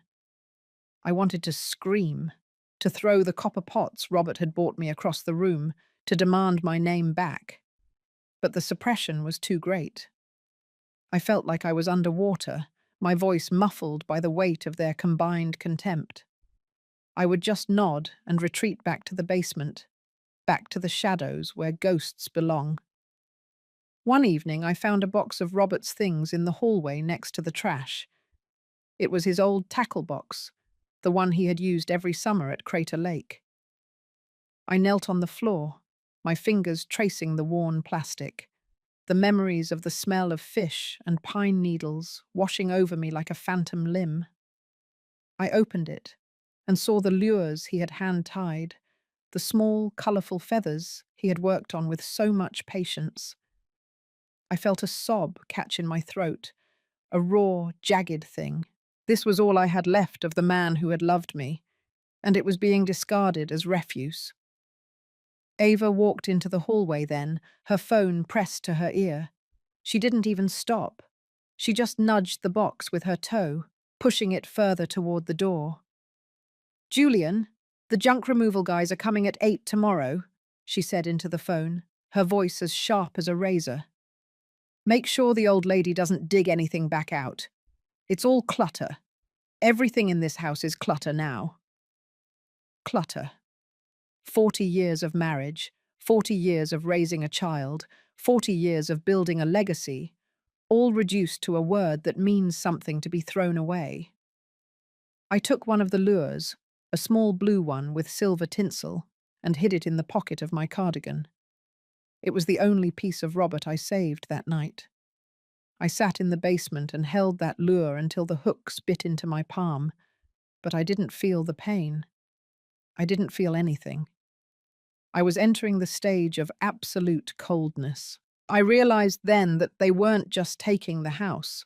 I wanted to scream, to throw the copper pots Robert had bought me across the room, to demand my name back. But the suppression was too great. I felt like I was underwater, my voice muffled by the weight of their combined contempt. I would just nod and retreat back to the basement, back to the shadows where ghosts belong. One evening I found a box of Robert's things in the hallway next to the trash. It was his old tackle box, the one he had used every summer at Crater Lake. I knelt on the floor, my fingers tracing the worn plastic, the memories of the smell of fish and pine needles washing over me like a phantom limb. I opened it and saw the lures he had hand-tied, the small, colourful feathers he had worked on with so much patience. I felt a sob catch in my throat, a raw, jagged thing. This was all I had left of the man who had loved me, and it was being discarded as refuse. Ava walked into the hallway then, her phone pressed to her ear. She didn't even stop. She just nudged the box with her toe, pushing it further toward the door. "Julian, the junk removal guys are coming at 8 tomorrow," she said into the phone, her voice as sharp as a razor. "Make sure the old lady doesn't dig anything back out. It's all clutter. Everything in this house is clutter now." Clutter. 40 years of marriage, 40 years of raising a child, 40 years of building a legacy, all reduced to a word that means something to be thrown away. I took one of the lures, a small blue one with silver tinsel, and hid it in the pocket of my cardigan. It was the only piece of Robert I saved that night. I sat in the basement and held that lure until the hooks bit into my palm, but I didn't feel the pain. I didn't feel anything. I was entering the stage of absolute coldness. I realized then that they weren't just taking the house.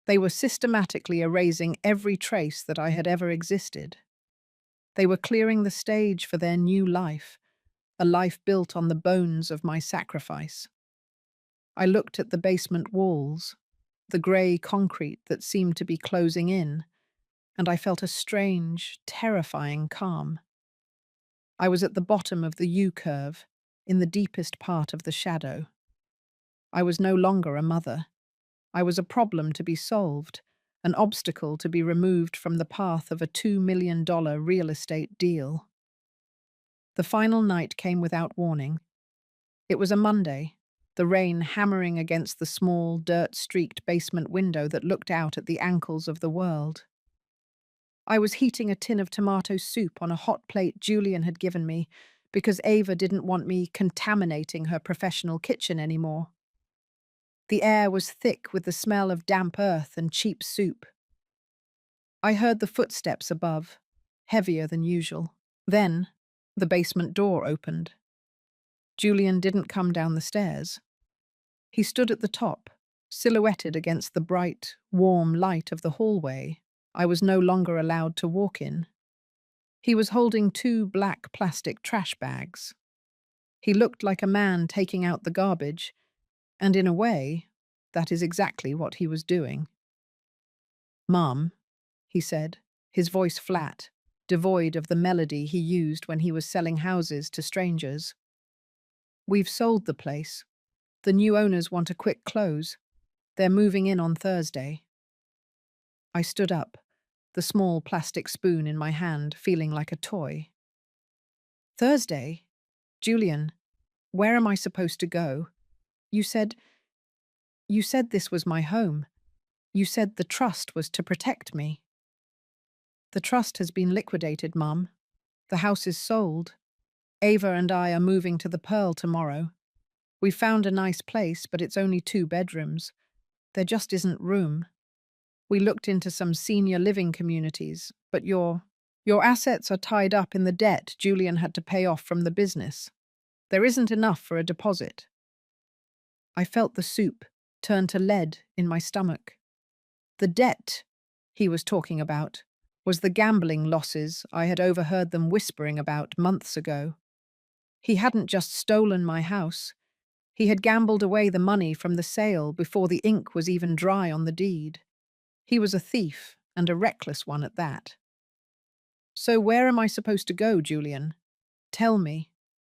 They were systematically erasing every trace that I had ever existed. They were clearing the stage for their new life, a life built on the bones of my sacrifice. I looked at the basement walls, the grey concrete that seemed to be closing in, and I felt a strange, terrifying calm. I was at the bottom of the U-curve, in the deepest part of the shadow. I was no longer a mother. I was a problem to be solved, an obstacle to be removed from the path of a $2 million real estate deal. The final night came without warning. It was a Monday, the rain hammering against the small, dirt-streaked basement window that looked out at the ankles of the world. I was heating a tin of tomato soup on a hot plate Julian had given me because Ava didn't want me contaminating her professional kitchen anymore. The air was thick with the smell of damp earth and cheap soup. I heard the footsteps above, heavier than usual. Then, the basement door opened. Julian didn't come down the stairs. He stood at the top, silhouetted against the bright, warm light of the hallway I was no longer allowed to walk in. He was holding two black plastic trash bags. He looked like a man taking out the garbage, and in a way, that is exactly what he was doing. "Mom," he said, his voice flat, devoid of the melody he used when he was selling houses to strangers. "We've sold the place. The new owners want a quick close. They're moving in on Thursday." I stood up, the small plastic spoon in my hand, feeling like a toy. "Thursday? Julian, where am I supposed to go? You said you said this was my home. You said the trust was to protect me." "The trust has been liquidated, Mum. The house is sold. Ava and I are moving to the Pearl tomorrow. We found a nice place, but it's only 2 bedrooms. There just isn't room. We looked into some senior living communities, but your assets are tied up in the debt Julian had to pay off from the business. There isn't enough for a deposit." I felt the soup turn to lead in my stomach. The debt he was talking about was the gambling losses I had overheard them whispering about months ago. He hadn't just stolen my house. He had gambled away the money from the sale before the ink was even dry on the deed. He was a thief, and a reckless one at that. "So where am I supposed to go, Julian? Tell me.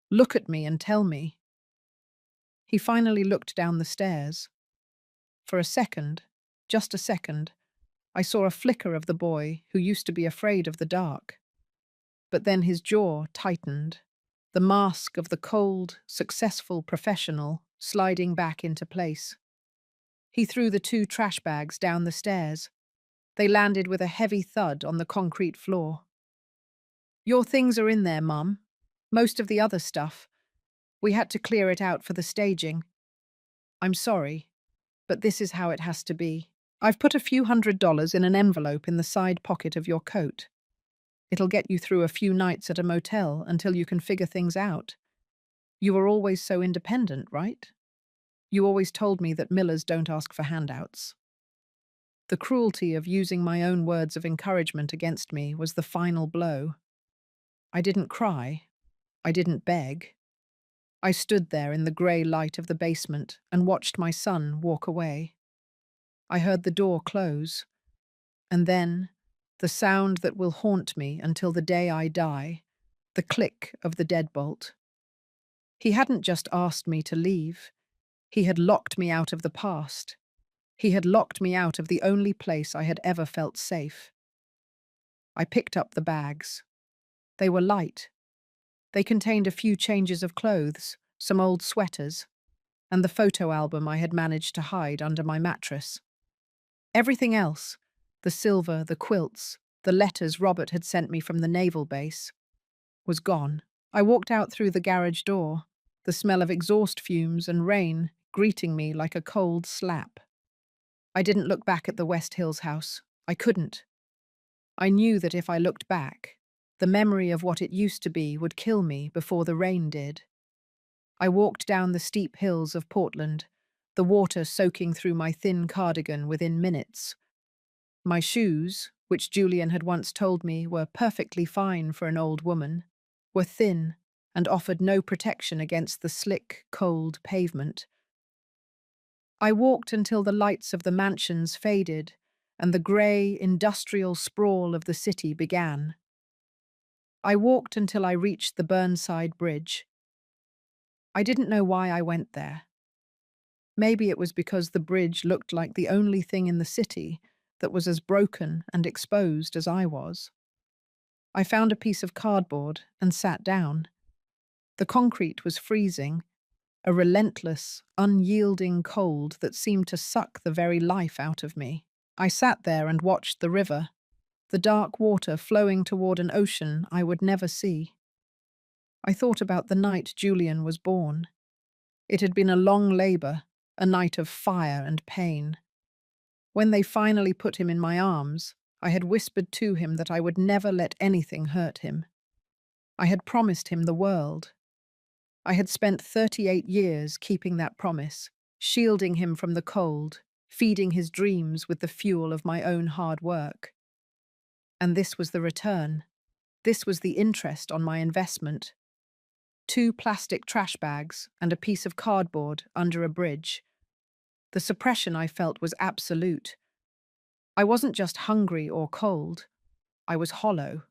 Look at me and tell me." He finally looked down the stairs. For a second, just a second, I saw a flicker of the boy who used to be afraid of the dark. But then his jaw tightened, the mask of the cold, successful professional sliding back into place. He threw the 2 trash bags down the stairs. They landed with a heavy thud on the concrete floor. "Your things are in there, Mum. Most of the other stuff. We had to clear it out for the staging. I'm sorry, but this is how it has to be. I've put a few $100s in an envelope in the side pocket of your coat. It'll get you through a few nights at a motel until you can figure things out. You were always so independent, right? You always told me that Millers don't ask for handouts." The cruelty of using my own words of encouragement against me was the final blow. I didn't cry. I didn't beg. I stood there in the grey light of the basement and watched my son walk away. I heard the door close, and then the sound that will haunt me until the day I die, the click of the deadbolt. He hadn't just asked me to leave. He had locked me out of the past. He had locked me out of the only place I had ever felt safe. I picked up the bags. They were light. They contained a few changes of clothes, some old sweaters, and the photo album I had managed to hide under my mattress. Everything else, the silver, the quilts, the letters Robert had sent me from the naval base, was gone. I walked out through the garage door, the smell of exhaust fumes and rain greeting me like a cold slap. I didn't look back at the West Hills house. I couldn't. I knew that if I looked back, The memory of what it used to be would kill me before the rain did. I walked down the steep hills of Portland, the water soaking through my thin cardigan within minutes. My shoes, which Julian had once told me were perfectly fine for an old woman, were thin and offered no protection against the slick, cold pavement. I walked until the lights of the mansions faded and the grey, industrial sprawl of the city began. I walked until I reached the Burnside Bridge. I didn't know why I went there. Maybe it was because the bridge looked like the only thing in the city that was as broken and exposed as I was. I found a piece of cardboard and sat down. The concrete was freezing, a relentless, unyielding cold that seemed to suck the very life out of me. I sat there and watched the river, the dark water flowing toward an ocean I would never see. I thought about the night Julian was born. It had been a long labor, a night of fire and pain. When they finally put him in my arms, I had whispered to him that I would never let anything hurt him. I had promised him the world. I had spent 38 years keeping that promise, shielding him from the cold, feeding his dreams with the fuel of my own hard work. And this was the return. This was the interest on my investment. 2 plastic trash bags and a piece of cardboard under a bridge. The suppression I felt was absolute. I wasn't just hungry or cold. I was hollow.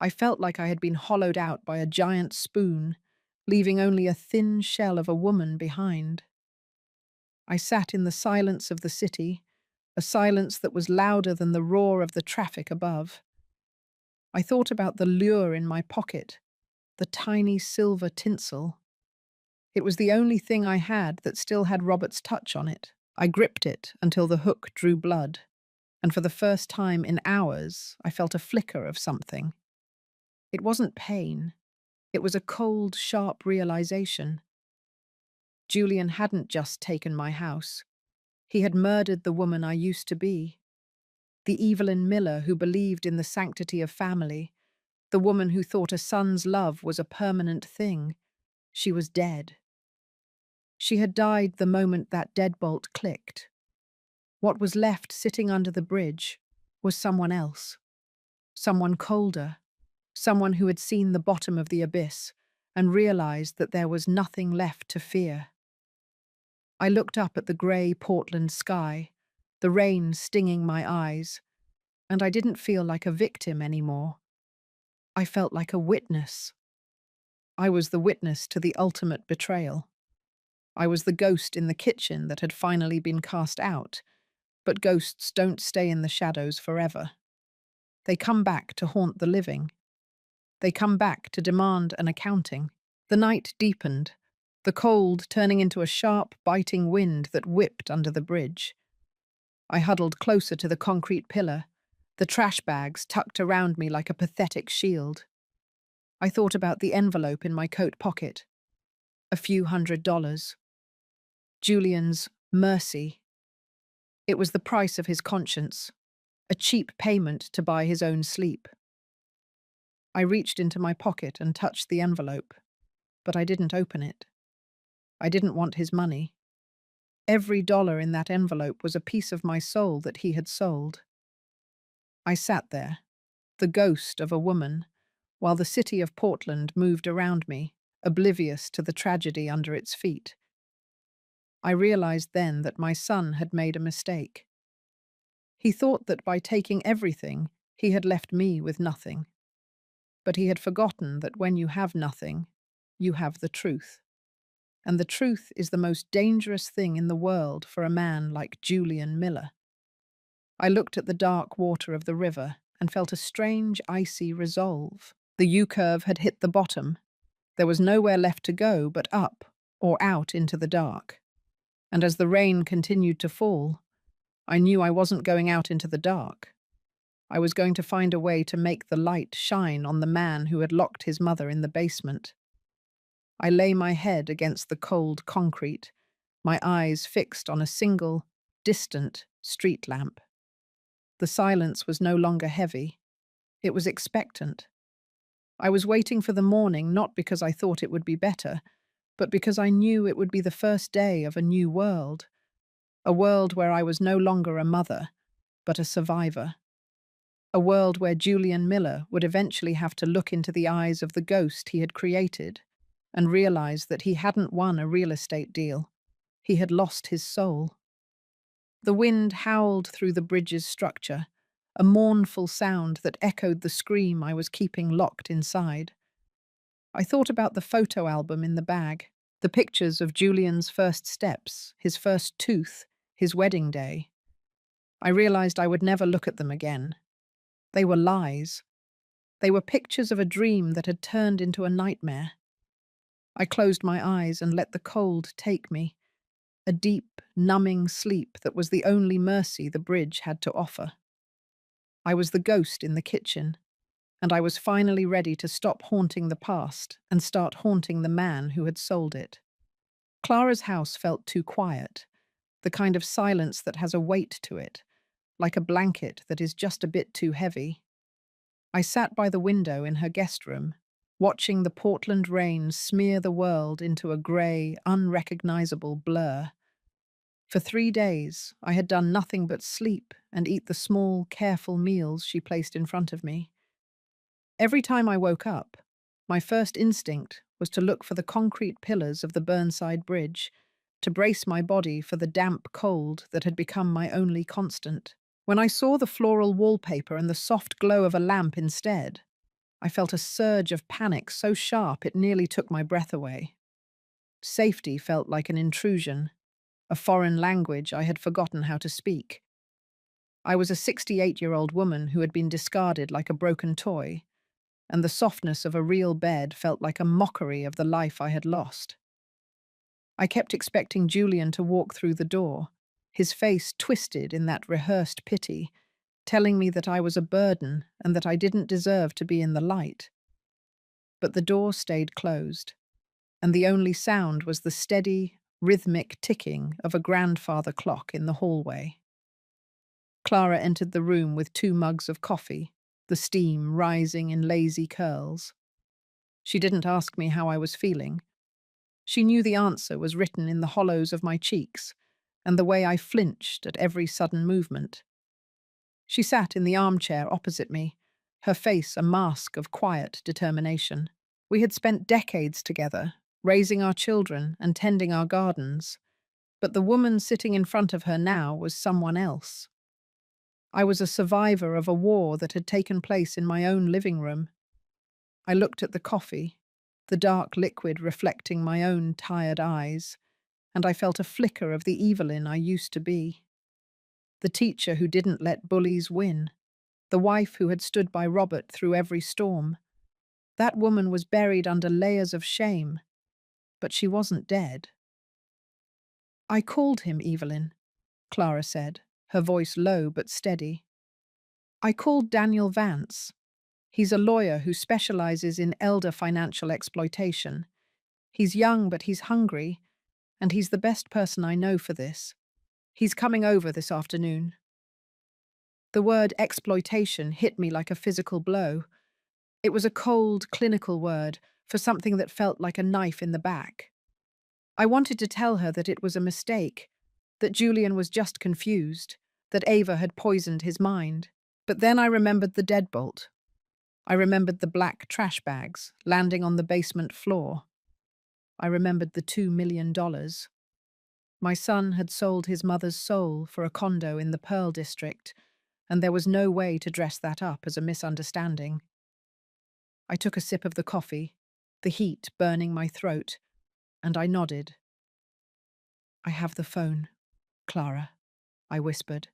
I felt like I had been hollowed out by a giant spoon, leaving only a thin shell of a woman behind. I sat in the silence of the city, a silence that was louder than the roar of the traffic above. I thought about the lure in my pocket, the tiny silver tinsel. It was the only thing I had that still had Robert's touch on it. I gripped it until the hook drew blood, and for the first time in hours, I felt a flicker of something. It wasn't pain. It was a cold, sharp realization. Julian hadn't just taken my house. He had murdered the woman I used to be. The Evelyn Miller who believed in the sanctity of family, the woman who thought a son's love was a permanent thing. She was dead. She had died the moment that deadbolt clicked. What was left sitting under the bridge was someone else. Someone colder. Someone who had seen the bottom of the abyss and realized that there was nothing left to fear. I looked up at the grey Portland sky, the rain stinging my eyes, and I didn't feel like a victim anymore. I felt like a witness. I was the witness to the ultimate betrayal. I was the ghost in the kitchen that had finally been cast out, but ghosts don't stay in the shadows forever. They come back to haunt the living. They come back to demand an accounting. The night deepened, the cold turning into a sharp, biting wind that whipped under the bridge. I huddled closer to the concrete pillar, the trash bags tucked around me like a pathetic shield. I thought about the envelope in my coat pocket. A few $100s. Julian's mercy. It was the price of his conscience, a cheap payment to buy his own sleep. I reached into my pocket and touched the envelope, but I didn't open it. I didn't want his money. Every dollar in that envelope was a piece of my soul that he had sold. I sat there, the ghost of a woman, while the city of Portland moved around me, oblivious to the tragedy under its feet. I realized then that my son had made a mistake. He thought that by taking everything, he had left me with nothing. But he had forgotten that when you have nothing, you have the truth. And the truth is the most dangerous thing in the world for a man like Julian Miller. I looked at the dark water of the river and felt a strange, icy resolve. The U-curve had hit the bottom. There was nowhere left to go but up or out into the dark. And as the rain continued to fall, I knew I wasn't going out into the dark. I was going to find a way to make the light shine on the man who had locked his mother in the basement. I lay my head against the cold concrete, my eyes fixed on a single, distant street lamp. The silence was no longer heavy. It was expectant. I was waiting for the morning not because I thought it would be better, but because I knew it would be the first day of a new world, a world where I was no longer a mother, but a survivor, a world where Julian Miller would eventually have to look into the eyes of the ghost he had created and realize that he hadn't won a real estate deal. He had lost his soul. The wind howled through the bridge's structure, a mournful sound that echoed the scream I was keeping locked inside. I thought about the photo album in the bag, the pictures of Julian's first steps, his first tooth, his wedding day. I realized I would never look at them again. They were lies. They were pictures of a dream that had turned into a nightmare. I closed my eyes and let the cold take me, a deep, numbing sleep that was the only mercy the bridge had to offer. I was the ghost in the kitchen, and I was finally ready to stop haunting the past and start haunting the man who had sold it. Clara's house felt too quiet, the kind of silence that has a weight to it, like a blanket that is just a bit too heavy. I sat by the window in her guest room, watching the Portland rain smear the world into a grey, unrecognizable blur. For 3 days, I had done nothing but sleep and eat the small, careful meals she placed in front of me. Every time I woke up, my first instinct was to look for the concrete pillars of the Burnside Bridge, to brace my body for the damp cold that had become my only constant. When I saw the floral wallpaper and the soft glow of a lamp instead, I felt a surge of panic so sharp it nearly took my breath away. Safety felt like an intrusion, a foreign language I had forgotten how to speak. I was a 68-year-old woman who had been discarded like a broken toy, and the softness of a real bed felt like a mockery of the life I had lost. I kept expecting Julian to walk through the door, his face twisted in that rehearsed pity, telling me that I was a burden and that I didn't deserve to be in the light. But the door stayed closed, and the only sound was the steady, rhythmic ticking of a grandfather clock in the hallway. Clara entered the room with 2 mugs of coffee, the steam rising in lazy curls. She didn't ask me how I was feeling. She knew the answer was written in the hollows of my cheeks and the way I flinched at every sudden movement. She sat in the armchair opposite me, her face a mask of quiet determination. We had spent decades together, raising our children and tending our gardens, but the woman sitting in front of her now was someone else. I was a survivor of a war that had taken place in my own living room. I looked at the coffee, the dark liquid reflecting my own tired eyes, and I felt a flicker of the Evelyn I used to be. The teacher who didn't let bullies win, the wife who had stood by Robert through every storm. That woman was buried under layers of shame, but she wasn't dead. I called him, Evelyn, Clara said, her voice low but steady. I called Daniel Vance. He's a lawyer who specializes in elder financial exploitation. He's young, but he's hungry, and he's the best person I know for this. He's coming over this afternoon. The word exploitation hit me like a physical blow. It was a cold, clinical word for something that felt like a knife in the back. I wanted to tell her that it was a mistake, that Julian was just confused, that Ava had poisoned his mind. But then I remembered the deadbolt. I remembered the black trash bags landing on the basement floor. I remembered the $2 million. My son had sold his mother's soul for a condo in the Pearl District, and there was no way to dress that up as a misunderstanding. I took a sip of the coffee, the heat burning my throat, and I nodded. I have the phone, Clara, I whispered.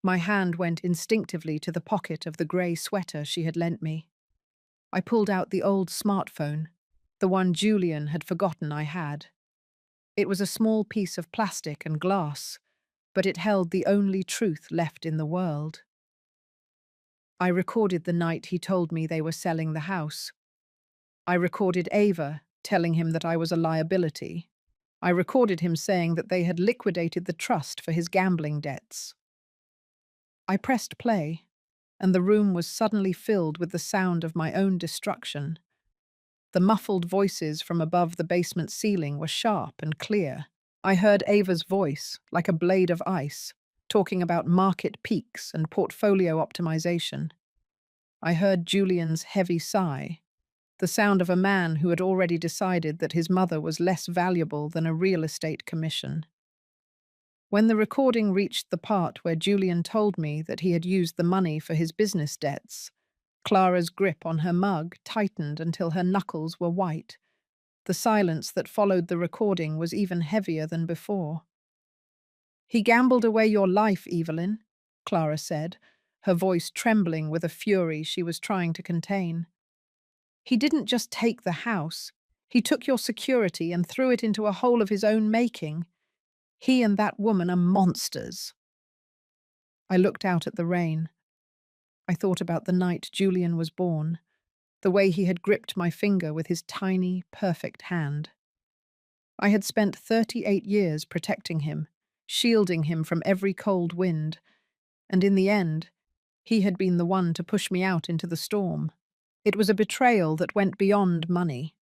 My hand went instinctively to the pocket of the grey sweater she had lent me. I pulled out the old smartphone, the one Julian had forgotten I had. It was a small piece of plastic and glass, but it held the only truth left in the world. I recorded the night he told me they were selling the house. I recorded Ava telling him that I was a liability. I recorded him saying that they had liquidated the trust for his gambling debts. I pressed play, and the room was suddenly filled with the sound of my own destruction. The muffled voices from above the basement ceiling were sharp and clear. I heard Ava's voice, like a blade of ice, talking about market peaks and portfolio optimization. I heard Julian's heavy sigh, the sound of a man who had already decided that his mother was less valuable than a real estate commission. When the recording reached the part where Julian told me that he had used the money for his business debts, Clara's grip on her mug tightened until her knuckles were white. The silence that followed the recording was even heavier than before. "He gambled away your life, Evelyn," Clara said, her voice trembling with a fury she was trying to contain. "He didn't just take the house. He took your security and threw it into a hole of his own making. He and that woman are monsters." I looked out at the rain. I thought about the night Julian was born, the way he had gripped my finger with his tiny, perfect hand. I had spent 38 years protecting him, shielding him from every cold wind, and in the end, he had been the one to push me out into the storm. It was a betrayal that went beyond money.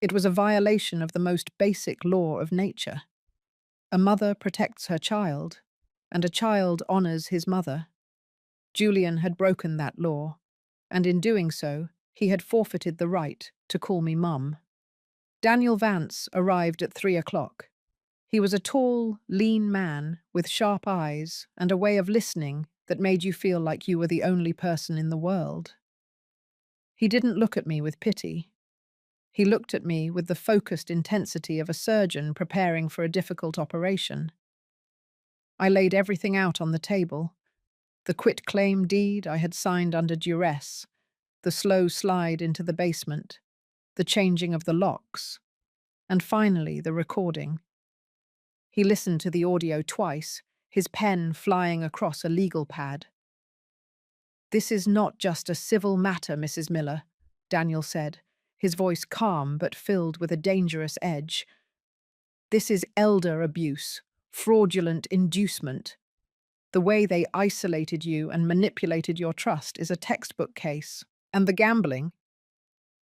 It was a violation of the most basic law of nature. A mother protects her child, and a child honors his mother. Julian had broken that law, and in doing so, he had forfeited the right to call me Mum. Daniel Vance arrived at 3 o'clock. He was a tall, lean man with sharp eyes and a way of listening that made you feel like you were the only person in the world. He didn't look at me with pity. He looked at me with the focused intensity of a surgeon preparing for a difficult operation. I laid everything out on the table: the quitclaim deed I had signed under duress, the slow slide into the basement, the changing of the locks, and finally the recording. He listened to the audio twice, his pen flying across a legal pad. "This is not just a civil matter, Mrs. Miller," Daniel said, his voice calm but filled with a dangerous edge. "This is elder abuse, fraudulent inducement. The way they isolated you and manipulated your trust is a textbook case. And the gambling,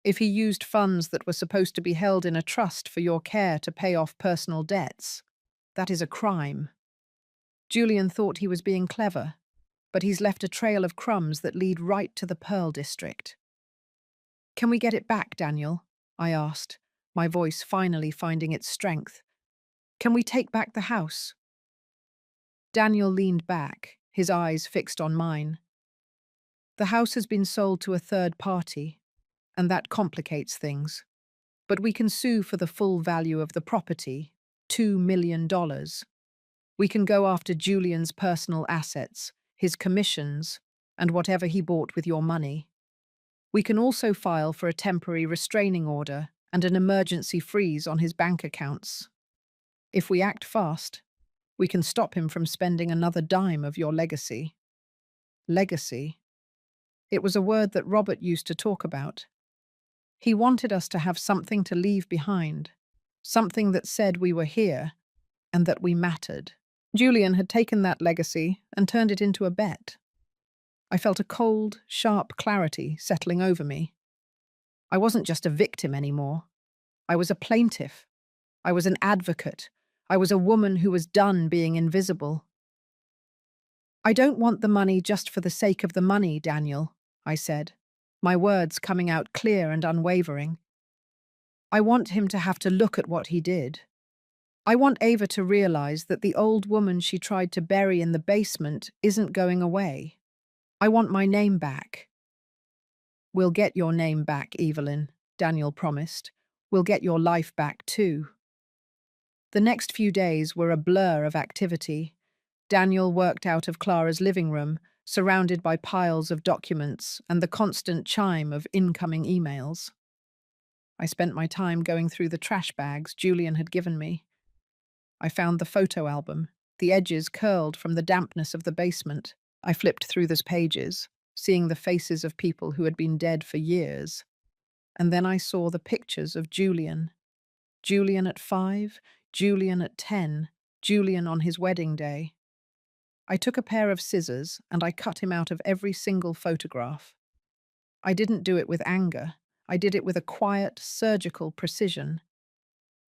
if he used funds that were supposed to be held in a trust for your care to pay off personal debts, that is a crime. Julian thought he was being clever, but he's left a trail of crumbs that lead right to the Pearl District." "Can we get it back, Daniel?" I asked, my voice finally finding its strength. "Can we take back the house?" Daniel leaned back, his eyes fixed on mine. "The house has been sold to a third party, and that complicates things. But we can sue for the full value of the property, $2 million. We can go after Julian's personal assets, his commissions, and whatever he bought with your money. We can also file for a temporary restraining order and an emergency freeze on his bank accounts. If we act fast, we can stop him from spending another dime of your legacy." Legacy. It was a word that Robert used to talk about. He wanted us to have something to leave behind, something that said we were here and that we mattered. Julian had taken that legacy and turned it into a bet. I felt a cold, sharp clarity settling over me. I wasn't just a victim anymore. I was a plaintiff. I was an advocate. I was a woman who was done being invisible. "I don't want the money just for the sake of the money, Daniel," I said, my words coming out clear and unwavering. "I want him to have to look at what he did. I want Ava to realize that the old woman she tried to bury in the basement isn't going away. I want my name back." "We'll get your name back, Evelyn," Daniel promised. "We'll get your life back too." The next few days were a blur of activity. Daniel worked out of Clara's living room, surrounded by piles of documents and the constant chime of incoming emails. I spent my time going through the trash bags Julian had given me. I found the photo album, the edges curled from the dampness of the basement. I flipped through those pages, seeing the faces of people who had been dead for years. And then I saw the pictures of Julian. Julian at 5, Julian at 10, Julian on his wedding day. I took a pair of scissors and I cut him out of every single photograph. I didn't do it with anger. I did it with a quiet, surgical precision.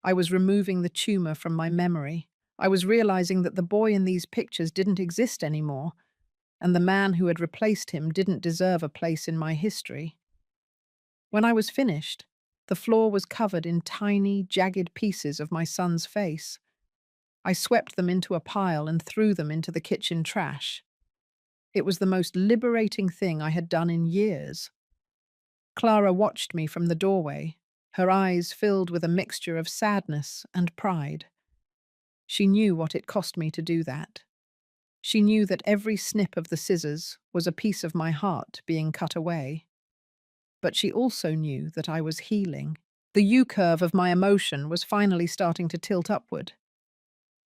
I was removing the tumor from my memory. I was realizing that the boy in these pictures didn't exist anymore, and the man who had replaced him didn't deserve a place in my history. When I was finished, the floor was covered in tiny, jagged pieces of my son's face. I swept them into a pile and threw them into the kitchen trash. It was the most liberating thing I had done in years. Clara watched me from the doorway, her eyes filled with a mixture of sadness and pride. She knew what it cost me to do that. She knew that every snip of the scissors was a piece of my heart being cut away. But she also knew that I was healing. The U-curve of my emotion was finally starting to tilt upward.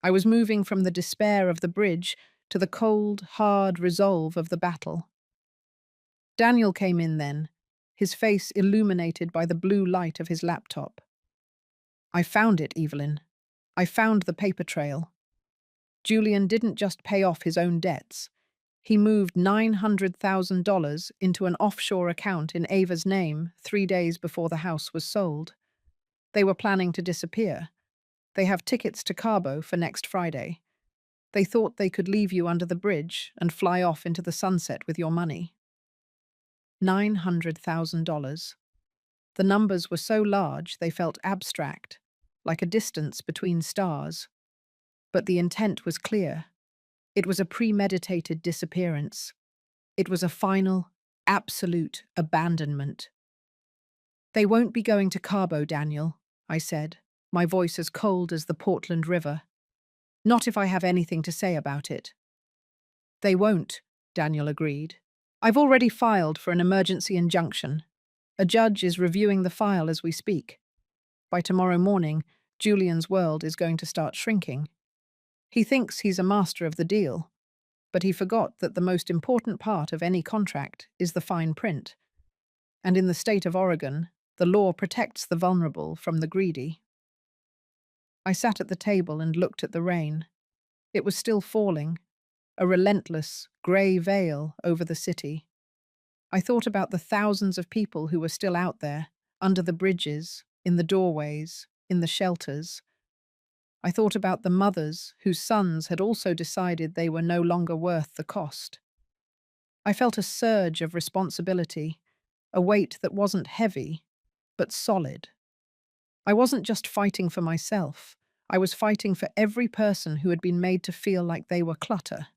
I was moving from the despair of the bridge to the cold, hard resolve of the battle. Daniel came in then, his face illuminated by the blue light of his laptop. I found it, Evelyn. I found the paper trail. Julian didn't just pay off his own debts. He moved $900,000 into an offshore account in Ava's name 3 days before the house was sold. They were planning to disappear. They have tickets to Cabo for next Friday. They thought they could leave you under the bridge and fly off into the sunset with your money. $900,000. The numbers were so large they felt abstract, like a distance between stars. But the intent was clear. It was a premeditated disappearance. It was a final, absolute abandonment. "They won't be going to Cabo, Daniel," I said, my voice as cold as the Portland River. "Not if I have anything to say about it." "They won't," Daniel agreed. "I've already filed for an emergency injunction. A judge is reviewing the file as we speak. By tomorrow morning, Julian's world is going to start shrinking. He thinks he's a master of the deal, but he forgot that the most important part of any contract is the fine print. And in the state of Oregon, the law protects the vulnerable from the greedy." I sat at the table and looked at the rain. It was still falling, a relentless, grey veil over the city. I thought about the thousands of people who were still out there, under the bridges, in the doorways, in the shelters. I thought about the mothers whose sons had also decided they were no longer worth the cost. I felt a surge of responsibility, a weight that wasn't heavy, but solid. I wasn't just fighting for myself. I was fighting for every person who had been made to feel like they were clutter.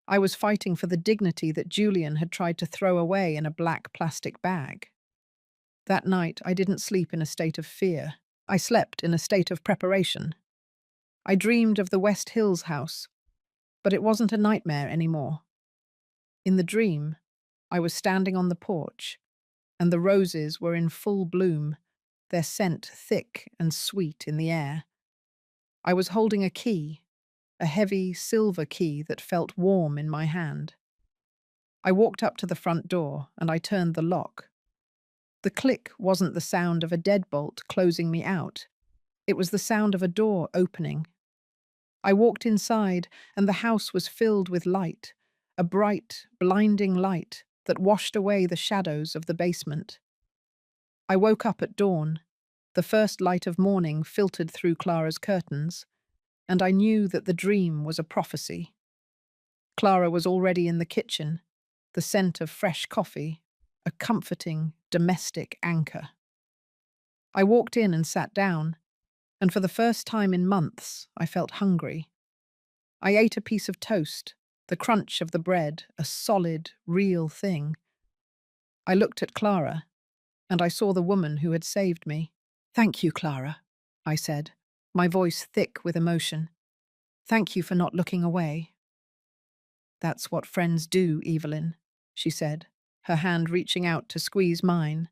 I was fighting for the dignity that Julian had tried to throw away in a black plastic bag. That night, I didn't sleep in a state of fear. I slept in a state of preparation. I dreamed of the West Hills house, but it wasn't a nightmare anymore. In the dream, I was standing on the porch, and the roses were in full bloom, their scent thick and sweet in the air. I was holding a key, a heavy silver key that felt warm in my hand. I walked up to the front door and I turned the lock. The click wasn't the sound of a deadbolt closing me out. It was the sound of a door opening. I walked inside and the house was filled with light, a bright, blinding light that washed away the shadows of the basement. I woke up at dawn. The first light of morning filtered through Clara's curtains, and I knew that the dream was a prophecy. Clara was already in the kitchen, the scent of fresh coffee, a comforting, domestic anchor. I walked in and sat down, and for the first time in months, I felt hungry. I ate a piece of toast, the crunch of the bread, a solid, real thing. I looked at Clara, and I saw the woman who had saved me. "Thank you, Clara," I said, my voice thick with emotion. "Thank you for not looking away." "That's what friends do, Evelyn," she said, her hand reaching out to squeeze mine.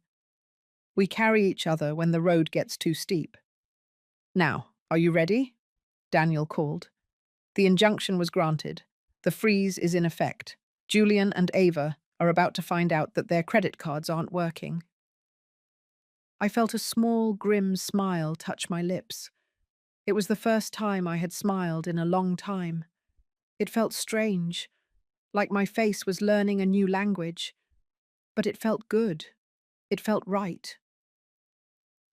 "We carry each other when the road gets too steep." "Now, are you ready?" Daniel called. The injunction was granted. The freeze is in effect. Julian and Ava are about to find out that their credit cards aren't working. I felt a small, grim smile touch my lips. It was the first time I had smiled in a long time. It felt strange, like my face was learning a new language, but it felt good. It felt right.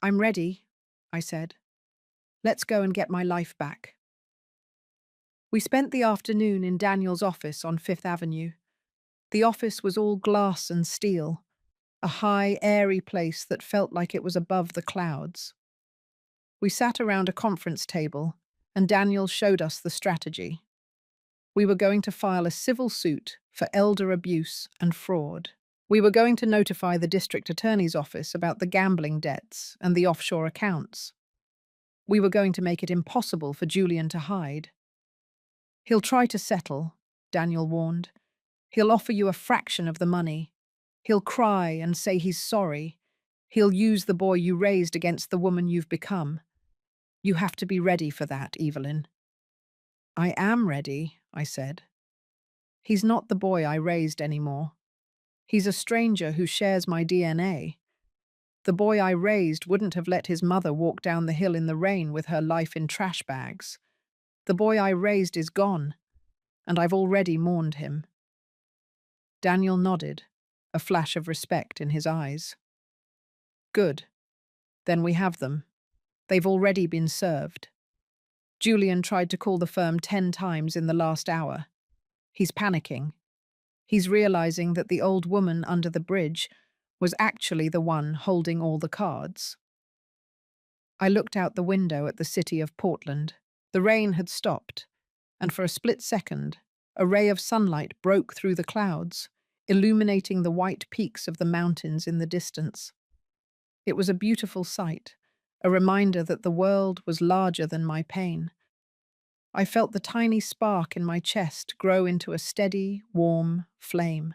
"I'm ready," I said. "Let's go and get my life back." We spent the afternoon in Daniel's office on Fifth Avenue. The office was all glass and steel, a high, airy place that felt like it was above the clouds. We sat around a conference table, and Daniel showed us the strategy. We were going to file a civil suit for elder abuse and fraud. We were going to notify the district attorney's office about the gambling debts and the offshore accounts. We were going to make it impossible for Julian to hide. "He'll try to settle," Daniel warned. "He'll offer you a fraction of the money. He'll cry and say he's sorry. He'll use the boy you raised against the woman you've become. You have to be ready for that, Evelyn." "I am ready," I said. "He's not the boy I raised anymore. He's a stranger who shares my DNA. The boy I raised wouldn't have let his mother walk down the hill in the rain with her life in trash bags. The boy I raised is gone, and I've already mourned him." Daniel nodded, a flash of respect in his eyes. "Good. Then we have them. They've already been served. Julian tried to call the firm 10 times in the last hour. He's panicking. He's realizing that the old woman under the bridge was actually the one holding all the cards." I looked out the window at the city of Portland. The rain had stopped, and for a split second, a ray of sunlight broke through the clouds, illuminating the white peaks of the mountains in the distance. It was a beautiful sight, a reminder that the world was larger than my pain. I felt the tiny spark in my chest grow into a steady, warm flame.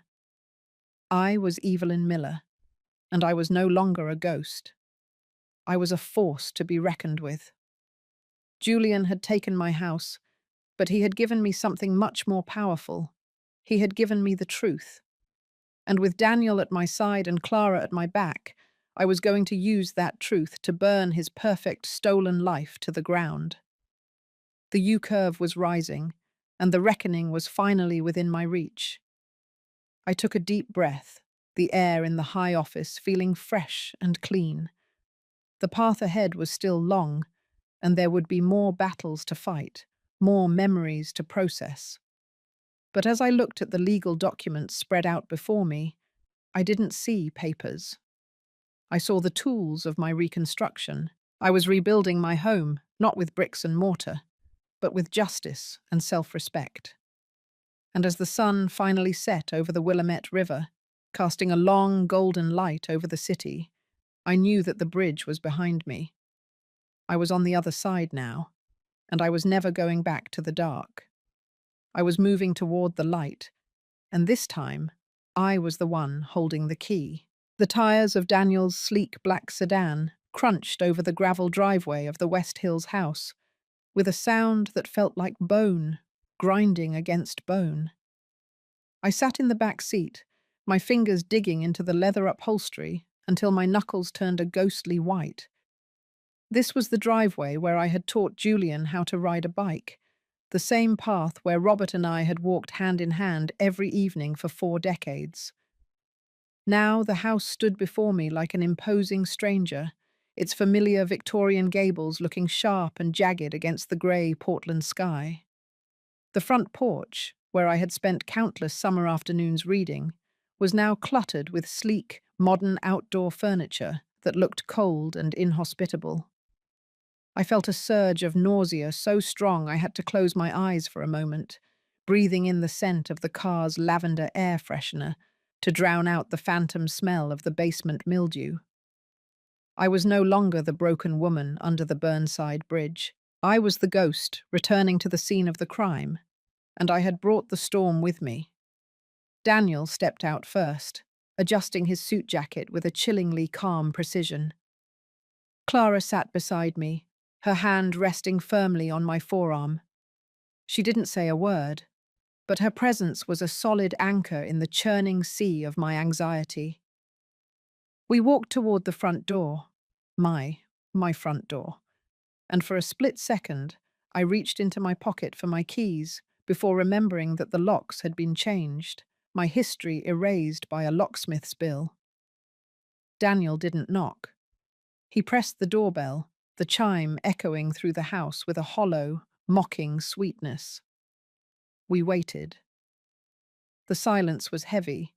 I was Evelyn Miller, and I was no longer a ghost. I was a force to be reckoned with. Julian had taken my house, but he had given me something much more powerful. He had given me the truth. And with Daniel at my side and Clara at my back, I was going to use that truth to burn his perfect stolen life to the ground. The U-curve was rising, and the reckoning was finally within my reach. I took a deep breath, the air in the high office feeling fresh and clean. The path ahead was still long, and there would be more battles to fight, more memories to process. But as I looked at the legal documents spread out before me, I didn't see papers. I saw the tools of my reconstruction. I was rebuilding my home, not with bricks and mortar, but with justice and self-respect. And as the sun finally set over the Willamette River, casting a long golden light over the city, I knew that the bridge was behind me. I was on the other side now, and I was never going back to the dark. I was moving toward the light, and this time, I was the one holding the key. The tires of Daniel's sleek black sedan crunched over the gravel driveway of the West Hills house, with a sound that felt like bone grinding against bone. I sat in the back seat, my fingers digging into the leather upholstery until my knuckles turned a ghostly white. This was the driveway where I had taught Julian how to ride a bike, the same path where Robert and I had walked hand in hand every evening for 4 decades. Now the house stood before me like an imposing stranger, its familiar Victorian gables looking sharp and jagged against the grey Portland sky. The front porch, where I had spent countless summer afternoons reading, was now cluttered with sleek, modern outdoor furniture that looked cold and inhospitable. I felt a surge of nausea so strong I had to close my eyes for a moment, breathing in the scent of the car's lavender air freshener to drown out the phantom smell of the basement mildew. I was no longer the broken woman under the Burnside Bridge. I was the ghost returning to the scene of the crime, and I had brought the storm with me. Daniel stepped out first, adjusting his suit jacket with a chillingly calm precision. Clara sat beside me, her hand resting firmly on my forearm. She didn't say a word, but her presence was a solid anchor in the churning sea of my anxiety. We walked toward the front door, my front door, and for a split second, I reached into my pocket for my keys before remembering that the locks had been changed, my history erased by a locksmith's bill. Daniel didn't knock. He pressed the doorbell, the chime echoing through the house with a hollow, mocking sweetness. We waited. The silence was heavy,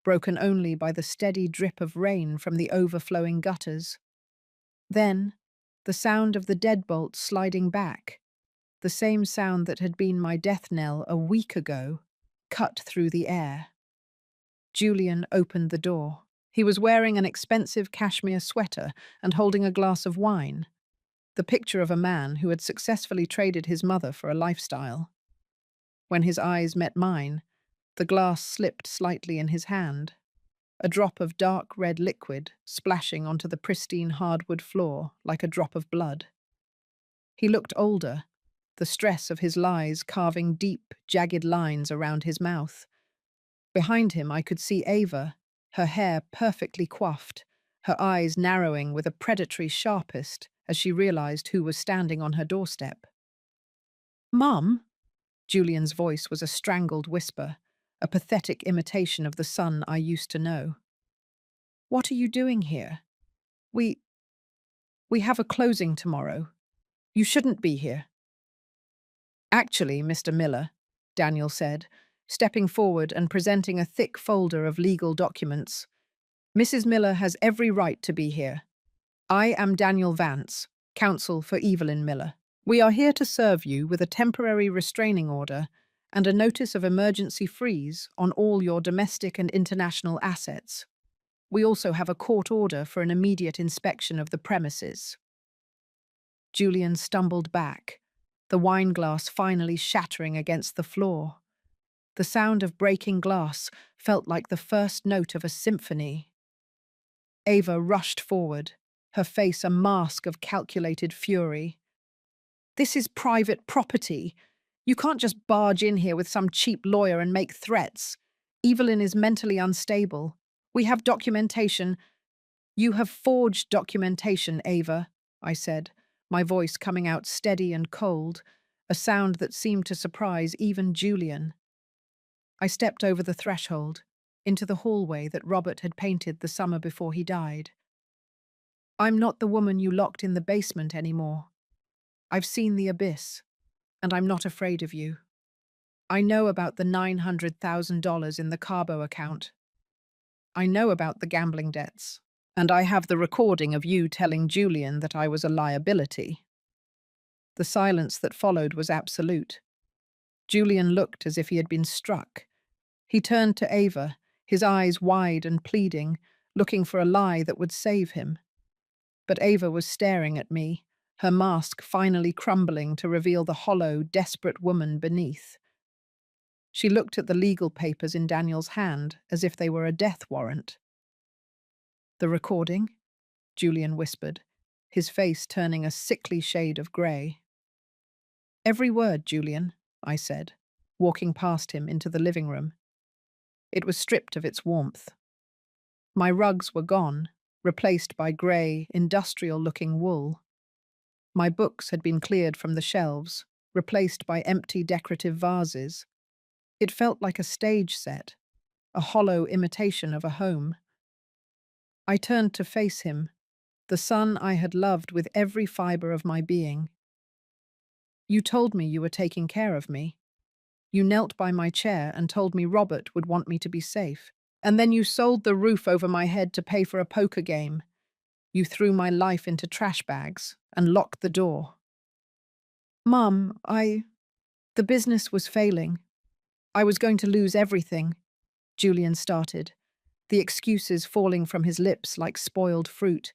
broken only by the steady drip of rain from the overflowing gutters. Then, the sound of the deadbolt sliding back, the same sound that had been my death knell a week ago, cut through the air. Julian opened the door. He was wearing an expensive cashmere sweater and holding a glass of wine, the picture of a man who had successfully traded his mother for a lifestyle. When his eyes met mine, the glass slipped slightly in his hand, a drop of dark red liquid splashing onto the pristine hardwood floor like a drop of blood. He looked older, the stress of his lies carving deep, jagged lines around his mouth. Behind him I could see Ava, her hair perfectly coiffed, her eyes narrowing with a predatory sharpest as she realized who was standing on her doorstep. "Mum?" Julian's voice was a strangled whisper, a pathetic imitation of the son I used to know. "What are you doing here? We have a closing tomorrow. You shouldn't be here." "Actually, Mr. Miller," Daniel said, stepping forward and presenting a thick folder of legal documents, "Mrs. Miller has every right to be here. I am Daniel Vance, counsel for Evelyn Miller. We are here to serve you with a temporary restraining order and a notice of emergency freeze on all your domestic and international assets. We also have a court order for an immediate inspection of the premises." Julian stumbled back, the wineglass finally shattering against the floor. The sound of breaking glass felt like the first note of a symphony. Ava rushed forward, her face a mask of calculated fury. "This is private property. You can't just barge in here with some cheap lawyer and make threats. Evelyn is mentally unstable. We have documentation." "You have forged documentation, Ava," I said, my voice coming out steady and cold, a sound that seemed to surprise even Julian. I stepped over the threshold, into the hallway that Robert had painted the summer before he died. "I'm not the woman you locked in the basement anymore. I've seen the abyss, and I'm not afraid of you. I know about the $900,000 in the Carbo account. I know about the gambling debts, and I have the recording of you telling Julian that I was a liability." The silence that followed was absolute. Julian looked as if he had been struck. He turned to Ava, his eyes wide and pleading, looking for a lie that would save him. But Ava was staring at me, her mask finally crumbling to reveal the hollow, desperate woman beneath. She looked at the legal papers in Daniel's hand as if they were a death warrant. "The recording?" Julian whispered, his face turning a sickly shade of grey. "Every word, Julian," I said, walking past him into the living room. It was stripped of its warmth. My rugs were gone, replaced by grey, industrial-looking wool. My books had been cleared from the shelves, replaced by empty decorative vases. It felt like a stage set, a hollow imitation of a home. I turned to face him, the son I had loved with every fibre of my being. "You told me you were taking care of me. You knelt by my chair and told me Robert would want me to be safe. And then you sold the roof over my head to pay for a poker game. You threw my life into trash bags and locked the door." "Mum, the business was failing. I was going to lose everything," Julian started, the excuses falling from his lips like spoiled fruit.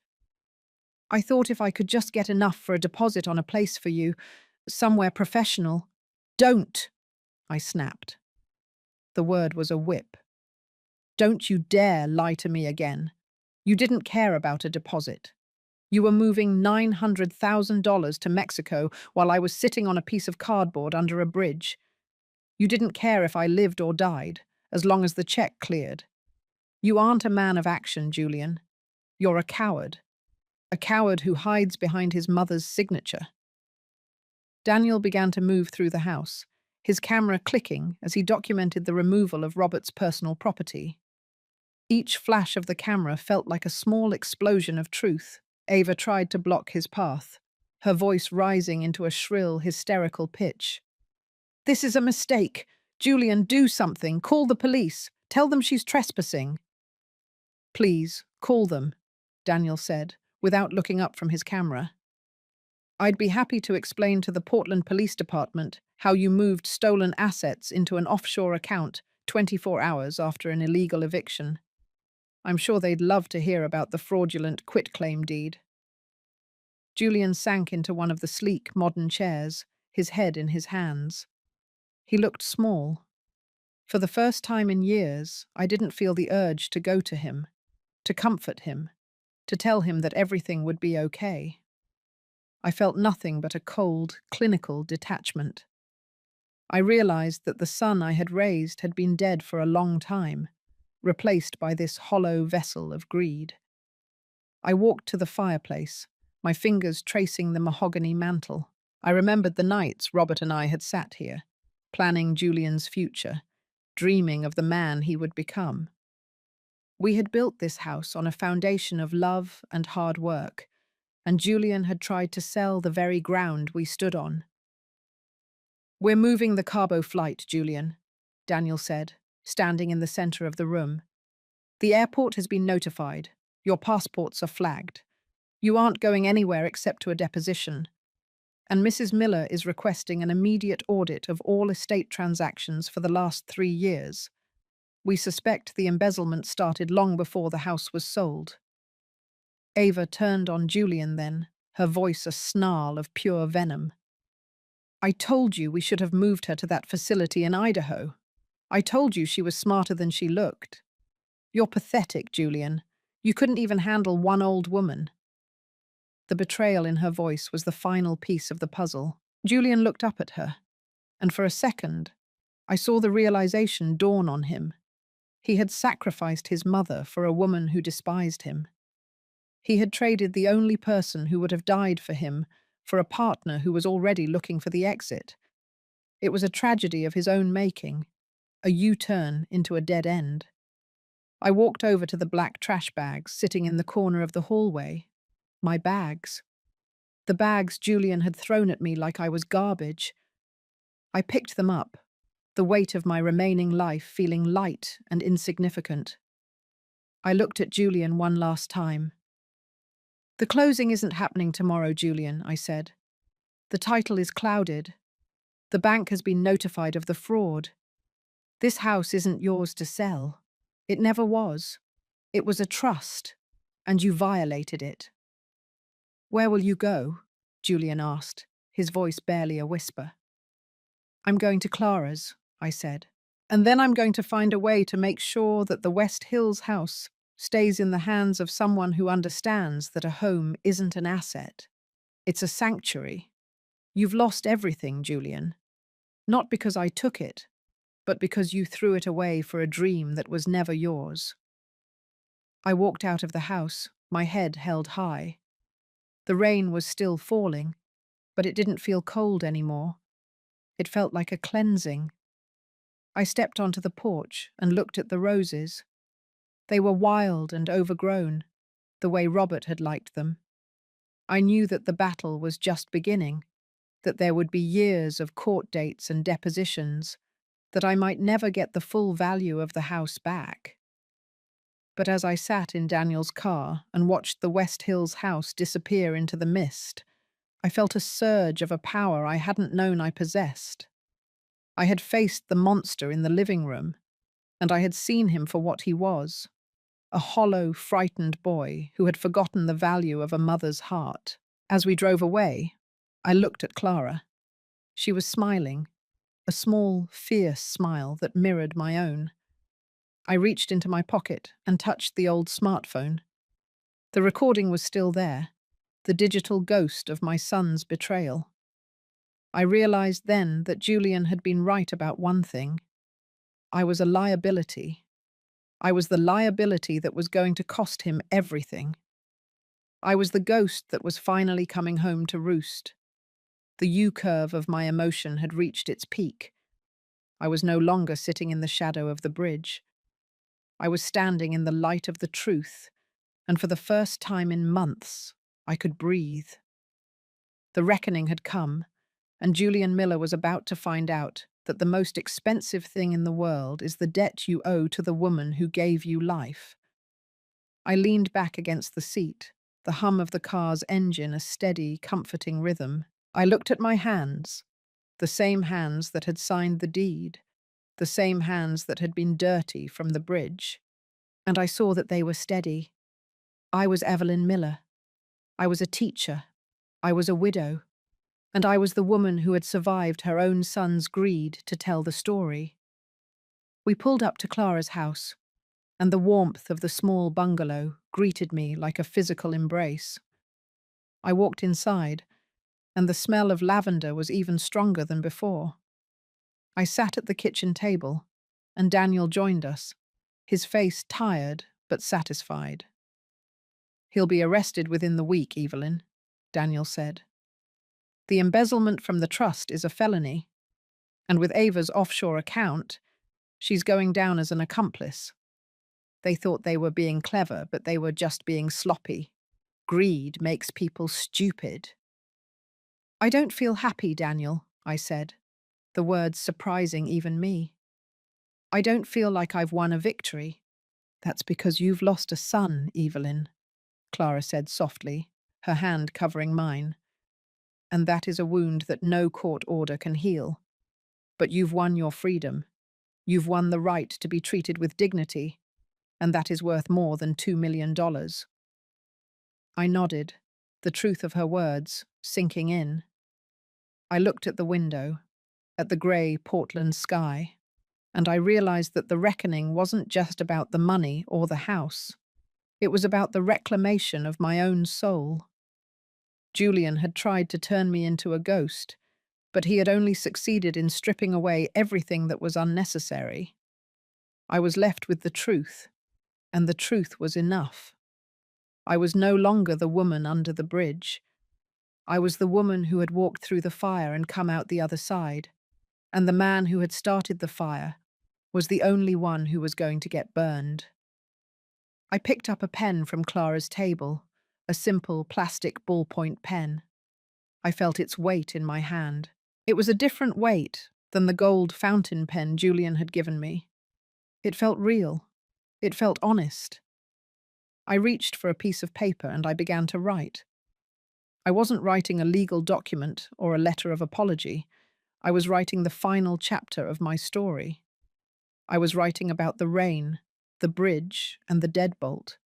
"I thought if I could just get enough for a deposit on a place for you, somewhere professional." "Don't!" I snapped. The word was a whip. "Don't you dare lie to me again. You didn't care about a deposit. You were moving $900,000 to Mexico while I was sitting on a piece of cardboard under a bridge. You didn't care if I lived or died, as long as the check cleared. You aren't a man of action, Julian. You're a coward who hides behind his mother's signature." Daniel began to move through the house, his camera clicking as he documented the removal of Robert's personal property. Each flash of the camera felt like a small explosion of truth. Ava tried to block his path, her voice rising into a shrill, hysterical pitch. "This is a mistake. Julian, do something. Call the police. Tell them she's trespassing." "Please, call them," Daniel said, without looking up from his camera. "I'd be happy to explain to the Portland Police Department how you moved stolen assets into an offshore account 24 hours after an illegal eviction. I'm sure they'd love to hear about the fraudulent quitclaim deed." Julian sank into one of the sleek, modern chairs, his head in his hands. He looked small. For the first time in years, I didn't feel the urge to go to him, to comfort him, to tell him that everything would be okay. I felt nothing but a cold, clinical detachment. I realized that the son I had raised had been dead for a long time, replaced by this hollow vessel of greed. I walked to the fireplace, my fingers tracing the mahogany mantel. I remembered the nights Robert and I had sat here, planning Julian's future, dreaming of the man he would become. We had built this house on a foundation of love and hard work, and Julian had tried to sell the very ground we stood on. "We're moving the cargo flight, Julian," Daniel said, standing in the center of the room. "The airport has been notified. Your passports are flagged. You aren't going anywhere except to a deposition. And Mrs. Miller is requesting an immediate audit of all estate transactions for the last 3 years. We suspect the embezzlement started long before the house was sold." Ava turned on Julian then, her voice a snarl of pure venom. "I told you we should have moved her to that facility in Idaho. I told you she was smarter than she looked. You're pathetic, Julian. You couldn't even handle one old woman." The betrayal in her voice was the final piece of the puzzle. Julian looked up at her, and for a second, I saw the realization dawn on him. He had sacrificed his mother for a woman who despised him. He had traded the only person who would have died for him for a partner who was already looking for the exit. It was a tragedy of his own making, a U-turn into a dead end. I walked over to the black trash bags sitting in the corner of the hallway. My bags. The bags Julian had thrown at me like I was garbage. I picked them up, the weight of my remaining life feeling light and insignificant. I looked at Julian one last time. "The closing isn't happening tomorrow, Julian," I said. "The title is clouded. The bank has been notified of the fraud. This house isn't yours to sell. It never was. It was a trust, and you violated it." "Where will you go?" Julian asked, his voice barely a whisper. "I'm going to Clara's," I said. "And then I'm going to find a way to make sure that the West Hills house stays in the hands of someone who understands that a home isn't an asset. It's a sanctuary. You've lost everything, Julian. Not because I took it, but because you threw it away for a dream that was never yours." I walked out of the house, my head held high. The rain was still falling, but it didn't feel cold anymore. It felt like a cleansing. I stepped onto the porch and looked at the roses. They were wild and overgrown, the way Robert had liked them. I knew that the battle was just beginning, that there would be years of court dates and depositions, that I might never get the full value of the house back. But as I sat in Daniel's car and watched the West Hills house disappear into the mist, I felt a surge of a power I hadn't known I possessed. I had faced the monster in the living room, and I had seen him for what he was, a hollow, frightened boy who had forgotten the value of a mother's heart. As we drove away, I looked at Clara. She was smiling, a small, fierce smile that mirrored my own. I reached into my pocket and touched the old smartphone. The recording was still there, the digital ghost of my son's betrayal. I realized then that Julian had been right about one thing. I was a liability. I was the liability that was going to cost him everything. I was the ghost that was finally coming home to roost. The U-curve of my emotion had reached its peak, I was no longer sitting in the shadow of the bridge. I was standing in the light of the truth, and for the first time in months, I could breathe. The reckoning had come, and Julian Miller was about to find out that the most expensive thing in the world is the debt you owe to the woman who gave you life. I leaned back against the seat, the hum of the car's engine a steady, comforting rhythm. I looked at my hands, the same hands that had signed the deed, the same hands that had been dirty from the bridge, and I saw that they were steady. I was Evelyn Miller. I was a teacher. I was a widow. And I was the woman who had survived her own son's greed to tell the story. We pulled up to Clara's house, and the warmth of the small bungalow greeted me like a physical embrace. I walked inside, and the smell of lavender was even stronger than before. I sat at the kitchen table, and Daniel joined us, his face tired but satisfied. "He'll be arrested within the week, Evelyn," Daniel said. "The embezzlement from the trust is a felony, and with Ava's offshore account, she's going down as an accomplice. They thought they were being clever, but they were just being sloppy. Greed makes people stupid." "I don't feel happy, Daniel," I said, the words surprising even me. "I don't feel like I've won a victory." "That's because you've lost a son, Evelyn," Clara said softly, her hand covering mine. "And that is a wound that no court order can heal. But you've won your freedom. You've won the right to be treated with dignity, and that is worth more than $2 million. I nodded, the truth of her words sinking in. I looked at the window, at the grey Portland sky, and I realized that the reckoning wasn't just about the money or the house. It was about the reclamation of my own soul. Julian had tried to turn me into a ghost, but he had only succeeded in stripping away everything that was unnecessary. I was left with the truth, and the truth was enough. I was no longer the woman under the bridge. I was the woman who had walked through the fire and come out the other side, and the man who had started the fire was the only one who was going to get burned. I picked up a pen from Clara's table, a simple plastic ballpoint pen. I felt its weight in my hand. It was a different weight than the gold fountain pen Julian had given me. It felt real. It felt honest. I reached for a piece of paper and I began to write. I wasn't writing a legal document or a letter of apology. I was writing the final chapter of my story. I was writing about the rain, the bridge, and the deadbolt.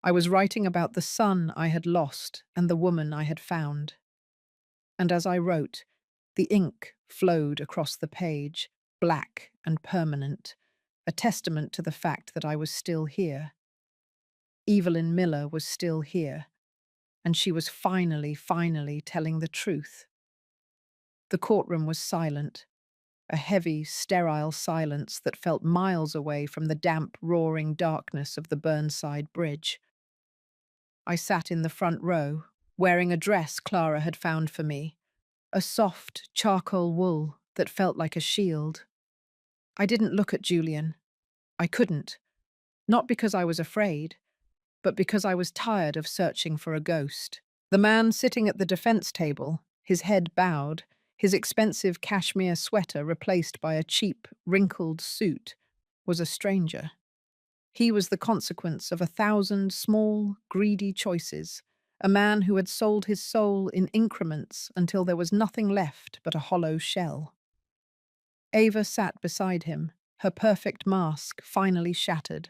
I was writing about the son I had lost and the woman I had found. And as I wrote, the ink flowed across the page, black and permanent, a testament to the fact that I was still here. Evelyn Miller was still here, and she was finally telling the truth. The courtroom was silent, a heavy, sterile silence that felt miles away from the damp, roaring darkness of the Burnside Bridge. I sat in the front row, wearing a dress Clara had found for me, a soft, charcoal wool that felt like a shield. I didn't look at Julian. I couldn't, not because I was afraid, but because I was tired of searching for a ghost. The man sitting at the defense table, his head bowed, his expensive cashmere sweater replaced by a cheap, wrinkled suit, was a stranger. He was the consequence of 1,000 small, greedy choices, a man who had sold his soul in increments until there was nothing left but a hollow shell. Ava sat beside him, her perfect mask finally shattered.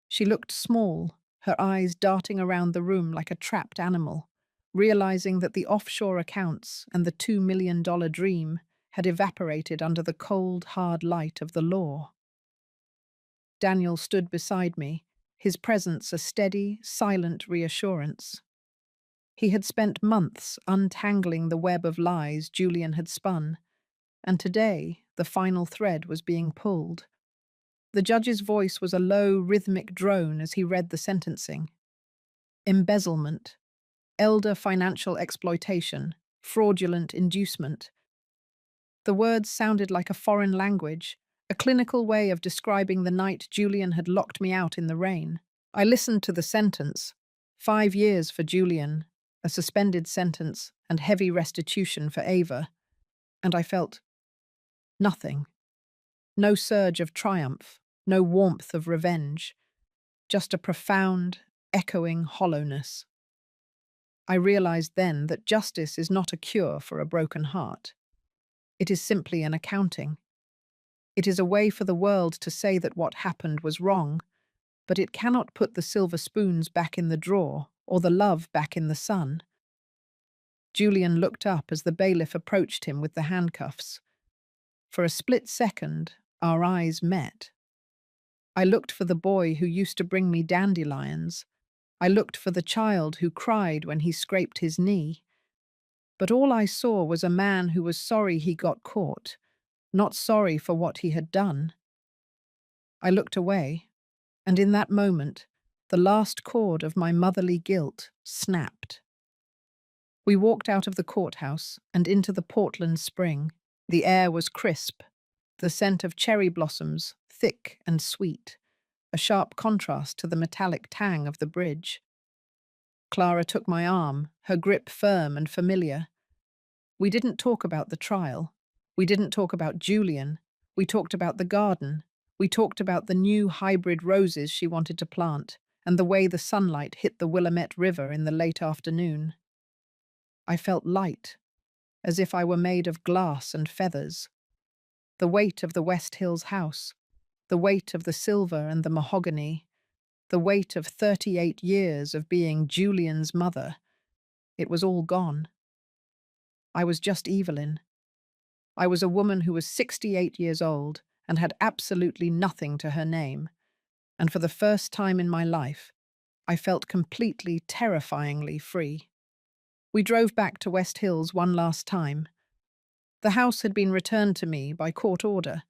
She looked small, her eyes darting around the room like a trapped animal, realizing that the offshore accounts and the $2 million dream had evaporated under the cold, hard light of the law. Daniel stood beside me, his presence a steady, silent reassurance. He had spent months untangling the web of lies Julian had spun, and today the final thread was being pulled. The judge's voice was a low, rhythmic drone as he read the sentencing. Embezzlement, elder financial exploitation, fraudulent inducement. The words sounded like a foreign language, a clinical way of describing the night Julian had locked me out in the rain. I listened to the sentence: 5 years for Julian, a suspended sentence, and heavy restitution for Ava, and I felt nothing. No surge of triumph, no warmth of revenge, just a profound, echoing hollowness. I realized then that justice is not a cure for a broken heart. It is simply an accounting. It is a way for the world to say that what happened was wrong, but it cannot put the silver spoons back in the drawer or the love back in the sun. Julian looked up as the bailiff approached him with the handcuffs. For a split second, our eyes met. I looked for the boy who used to bring me dandelions. I looked for the child who cried when he scraped his knee. But all I saw was a man who was sorry he got caught, not sorry for what he had done. I looked away, and in that moment, the last cord of my motherly guilt snapped. We walked out of the courthouse and into the Portland spring. The air was crisp, the scent of cherry blossoms, thick and sweet, a sharp contrast to the metallic tang of the bridge. Clara took my arm, her grip firm and familiar. We didn't talk about the trial. We didn't talk about Julian. We talked about the garden. We talked about the new hybrid roses she wanted to plant and the way the sunlight hit the Willamette River in the late afternoon. I felt light, as if I were made of glass and feathers. The weight of the West Hills house, the weight of the silver and the mahogany, the weight of 38 years of being Julian's mother, it was all gone. I was just Evelyn. I was a woman who was 68 years old and had absolutely nothing to her name, and for the first time in my life, I felt completely, terrifyingly free. We drove back to West Hills one last time. The house had been returned to me by court order,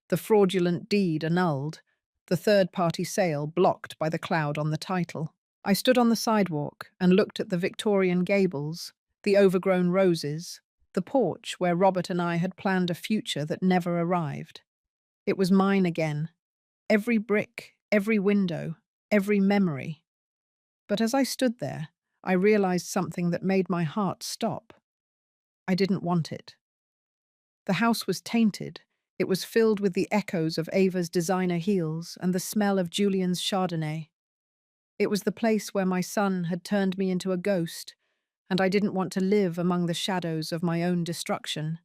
the fraudulent deed annulled, the third-party sale blocked by the cloud on the title. I stood on the sidewalk and looked at the Victorian gables, the overgrown roses, the porch where Robert and I had planned a future that never arrived. It was mine again, every brick, every window, every memory. But as I stood there, I realized something that made my heart stop. I didn't want it. The house was tainted. It was filled with the echoes of Ava's designer heels and the smell of Julian's Chardonnay. It was the place where my son had turned me into a ghost, and I didn't want to live among the shadows of my own destruction.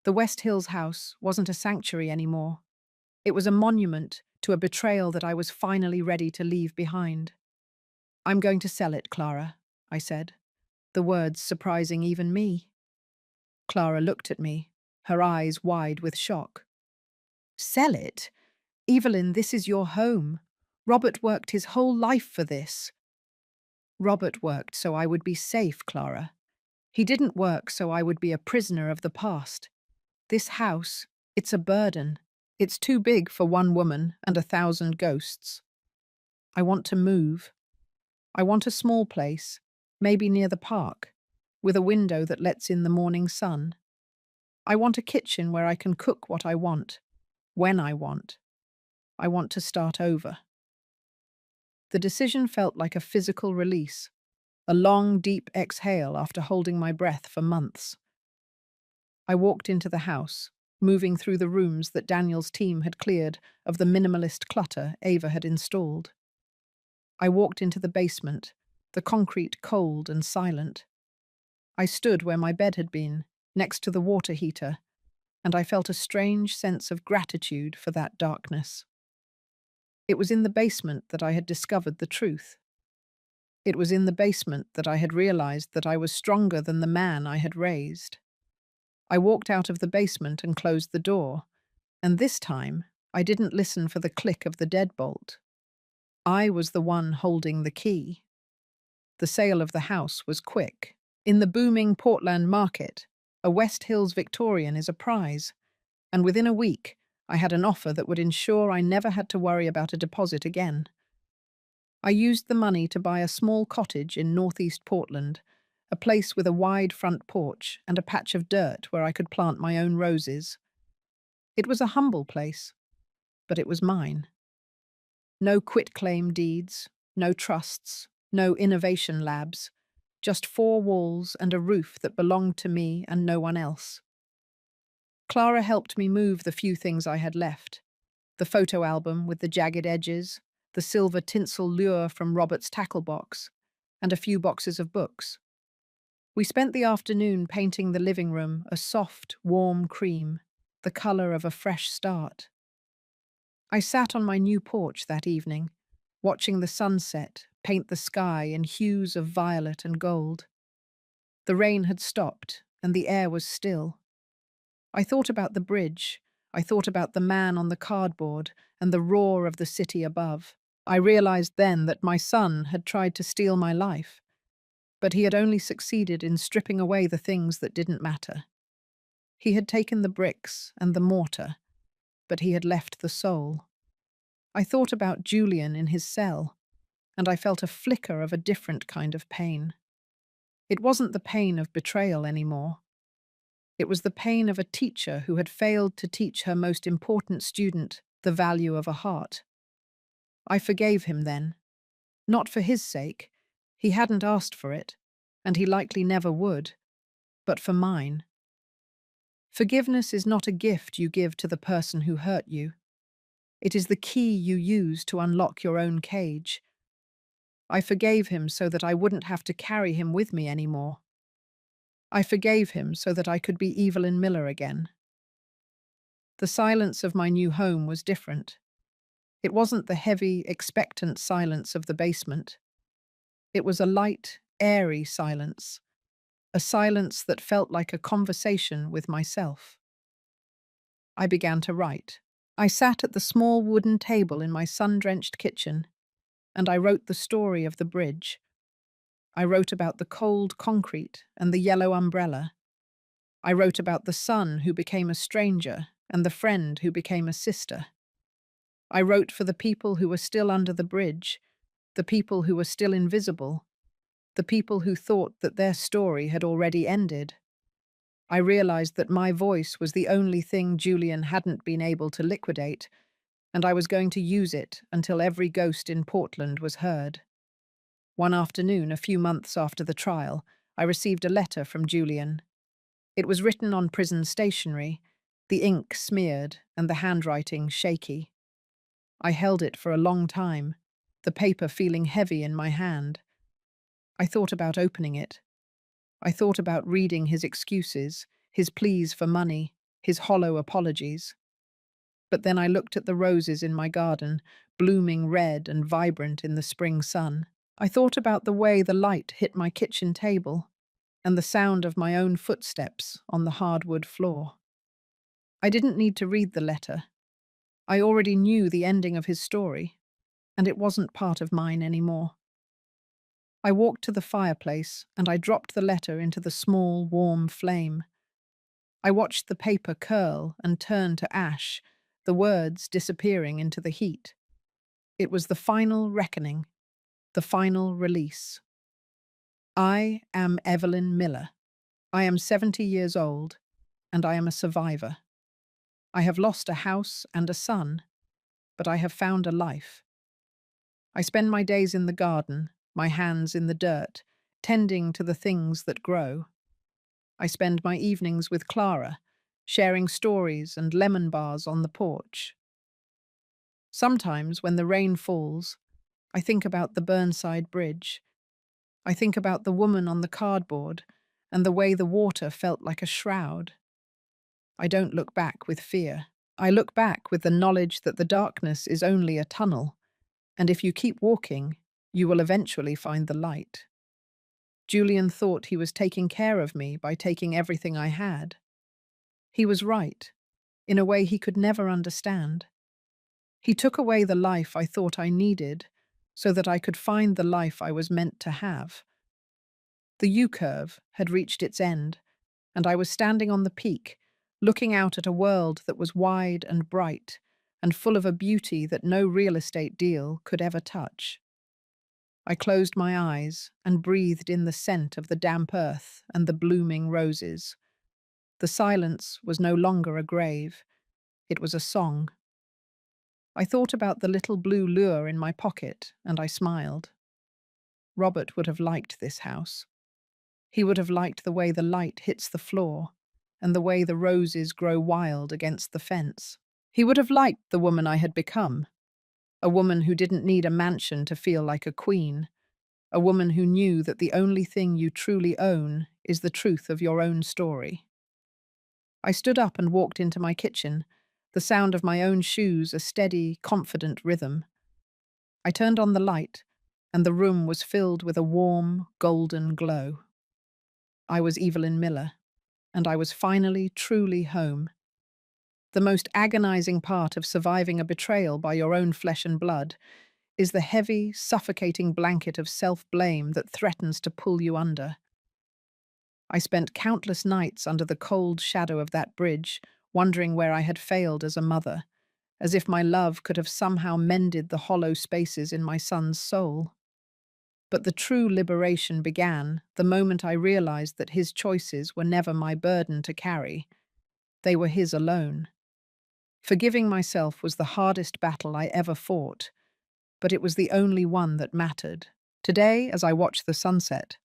The West Hills house wasn't a sanctuary anymore. It was a monument to a betrayal that I was finally ready to leave behind. "I'm going to sell it, Clara," I said, the words surprising even me. Clara looked at me, her eyes wide with shock. "Sell it? Evelyn, this is your home. Robert worked his whole life for this." "Robert worked so I would be safe, Clara. He didn't work so I would be a prisoner of the past. This house, it's a burden. It's too big for one woman and 1,000 ghosts. I want to move. I want a small place, maybe near the park, with a window that lets in the morning sun. I want a kitchen where I can cook what I want, when I want. I want to start over." The decision felt like a physical release, a long, deep exhale after holding my breath for months. I walked into the house, moving through the rooms that Daniel's team had cleared of the minimalist clutter Ava had installed. I walked into the basement, the concrete cold and silent. I stood where my bed had been, next to the water heater, and I felt a strange sense of gratitude for that darkness. It was in the basement that I had discovered the truth. It was in the basement that I had realized that I was stronger than the man I had raised. I walked out of the basement and closed the door, and this time I didn't listen for the click of the deadbolt. I was the one holding the key. The sale of the house was quick. In the booming Portland market, a West Hills Victorian is a prize, and within a week I had an offer that would ensure I never had to worry about a deposit again. I used the money to buy a small cottage in northeast Portland, a place with a wide front porch and a patch of dirt where I could plant my own roses. It was a humble place, but it was mine. No quitclaim deeds, no trusts, no innovation labs, just four walls and a roof that belonged to me and no one else. Clara helped me move the few things I had left: the photo album with the jagged edges, the silver tinsel lure from Robert's tackle box, and a few boxes of books. We spent the afternoon painting the living room a soft, warm cream, the colour of a fresh start. I sat on my new porch that evening, watching the sunset paint the sky in hues of violet and gold. The rain had stopped, and the air was still. I thought about the bridge. I thought about the man on the cardboard and the roar of the city above. I realized then that my son had tried to steal my life, but he had only succeeded in stripping away the things that didn't matter. He had taken the bricks and the mortar, but he had left the soul. I thought about Julian in his cell, and I felt a flicker of a different kind of pain. It wasn't the pain of betrayal anymore. It was the pain of a teacher who had failed to teach her most important student the value of a heart. I forgave him then. Not for his sake. He hadn't asked for it, and he likely never would, but for mine. Forgiveness is not a gift you give to the person who hurt you. It is the key you use to unlock your own cage. I forgave him so that I wouldn't have to carry him with me anymore. I forgave him so that I could be Evelyn Miller again. The silence of my new home was different. It wasn't the heavy, expectant silence of the basement. It was a light, airy silence, a silence that felt like a conversation with myself. I began to write. I sat at the small wooden table in my sun-drenched kitchen, and I wrote the story of the bridge. I wrote about the cold concrete and the yellow umbrella. I wrote about the son who became a stranger and the friend who became a sister. I wrote for the people who were still under the bridge, the people who were still invisible, the people who thought that their story had already ended. I realized that my voice was the only thing Julian hadn't been able to liquidate, and I was going to use it until every ghost in Portland was heard. One afternoon, a few months after the trial, I received a letter from Julian. It was written on prison stationery, the ink smeared and the handwriting shaky. I held it for a long time, the paper feeling heavy in my hand. I thought about opening it. I thought about reading his excuses, his pleas for money, his hollow apologies. But then I looked at the roses in my garden, blooming red and vibrant in the spring sun. I thought about the way the light hit my kitchen table and the sound of my own footsteps on the hardwood floor. I didn't need to read the letter. I already knew the ending of his story, and it wasn't part of mine anymore. I walked to the fireplace and I dropped the letter into the small, warm flame. I watched the paper curl and turn to ash, the words disappearing into the heat. It was the final reckoning, the final release. I am Evelyn Miller. I am 70 years old, and I am a survivor. I have lost a house and a son, but I have found a life. I spend my days in the garden, my hands in the dirt, tending to the things that grow. I spend my evenings with Clara, sharing stories and lemon bars on the porch. Sometimes, when the rain falls, I think about the Burnside Bridge. I think about the woman on the cardboard and the way the water felt like a shroud. I don't look back with fear. I look back with the knowledge that the darkness is only a tunnel, and if you keep walking, you will eventually find the light. Julian thought he was taking care of me by taking everything I had. He was right, in a way he could never understand. He took away the life I thought I needed so that I could find the life I was meant to have. The U-curve had reached its end, and I was standing on the peak, looking out at a world that was wide and bright and full of a beauty that no real estate deal could ever touch. I closed my eyes and breathed in the scent of the damp earth and the blooming roses. The silence was no longer a grave, it was a song. I thought about the little blue lure in my pocket, and I smiled. Robert would have liked this house. He would have liked the way the light hits the floor, and the way the roses grow wild against the fence. He would have liked the woman I had become, a woman who didn't need a mansion to feel like a queen, a woman who knew that the only thing you truly own is the truth of your own story. I stood up and walked into my kitchen, the sound of my own shoes a steady, confident rhythm. I turned on the light, and the room was filled with a warm, golden glow. I was Evelyn Miller, and I was finally, truly home. The most agonizing part of surviving a betrayal by your own flesh and blood is the heavy, suffocating blanket of self-blame that threatens to pull you under. I spent countless nights under the cold shadow of that bridge, wondering where I had failed as a mother, as if my love could have somehow mended the hollow spaces in my son's soul. But the true liberation began the moment I realized that his choices were never my burden to carry. They were his alone. Forgiving myself was the hardest battle I ever fought, but it was the only one that mattered. Today, as I watch the sunset,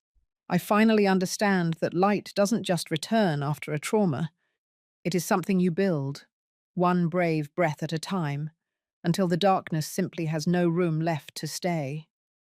I finally understand that light doesn't just return after a trauma. It is something you build, one brave breath at a time, until the darkness simply has no room left to stay.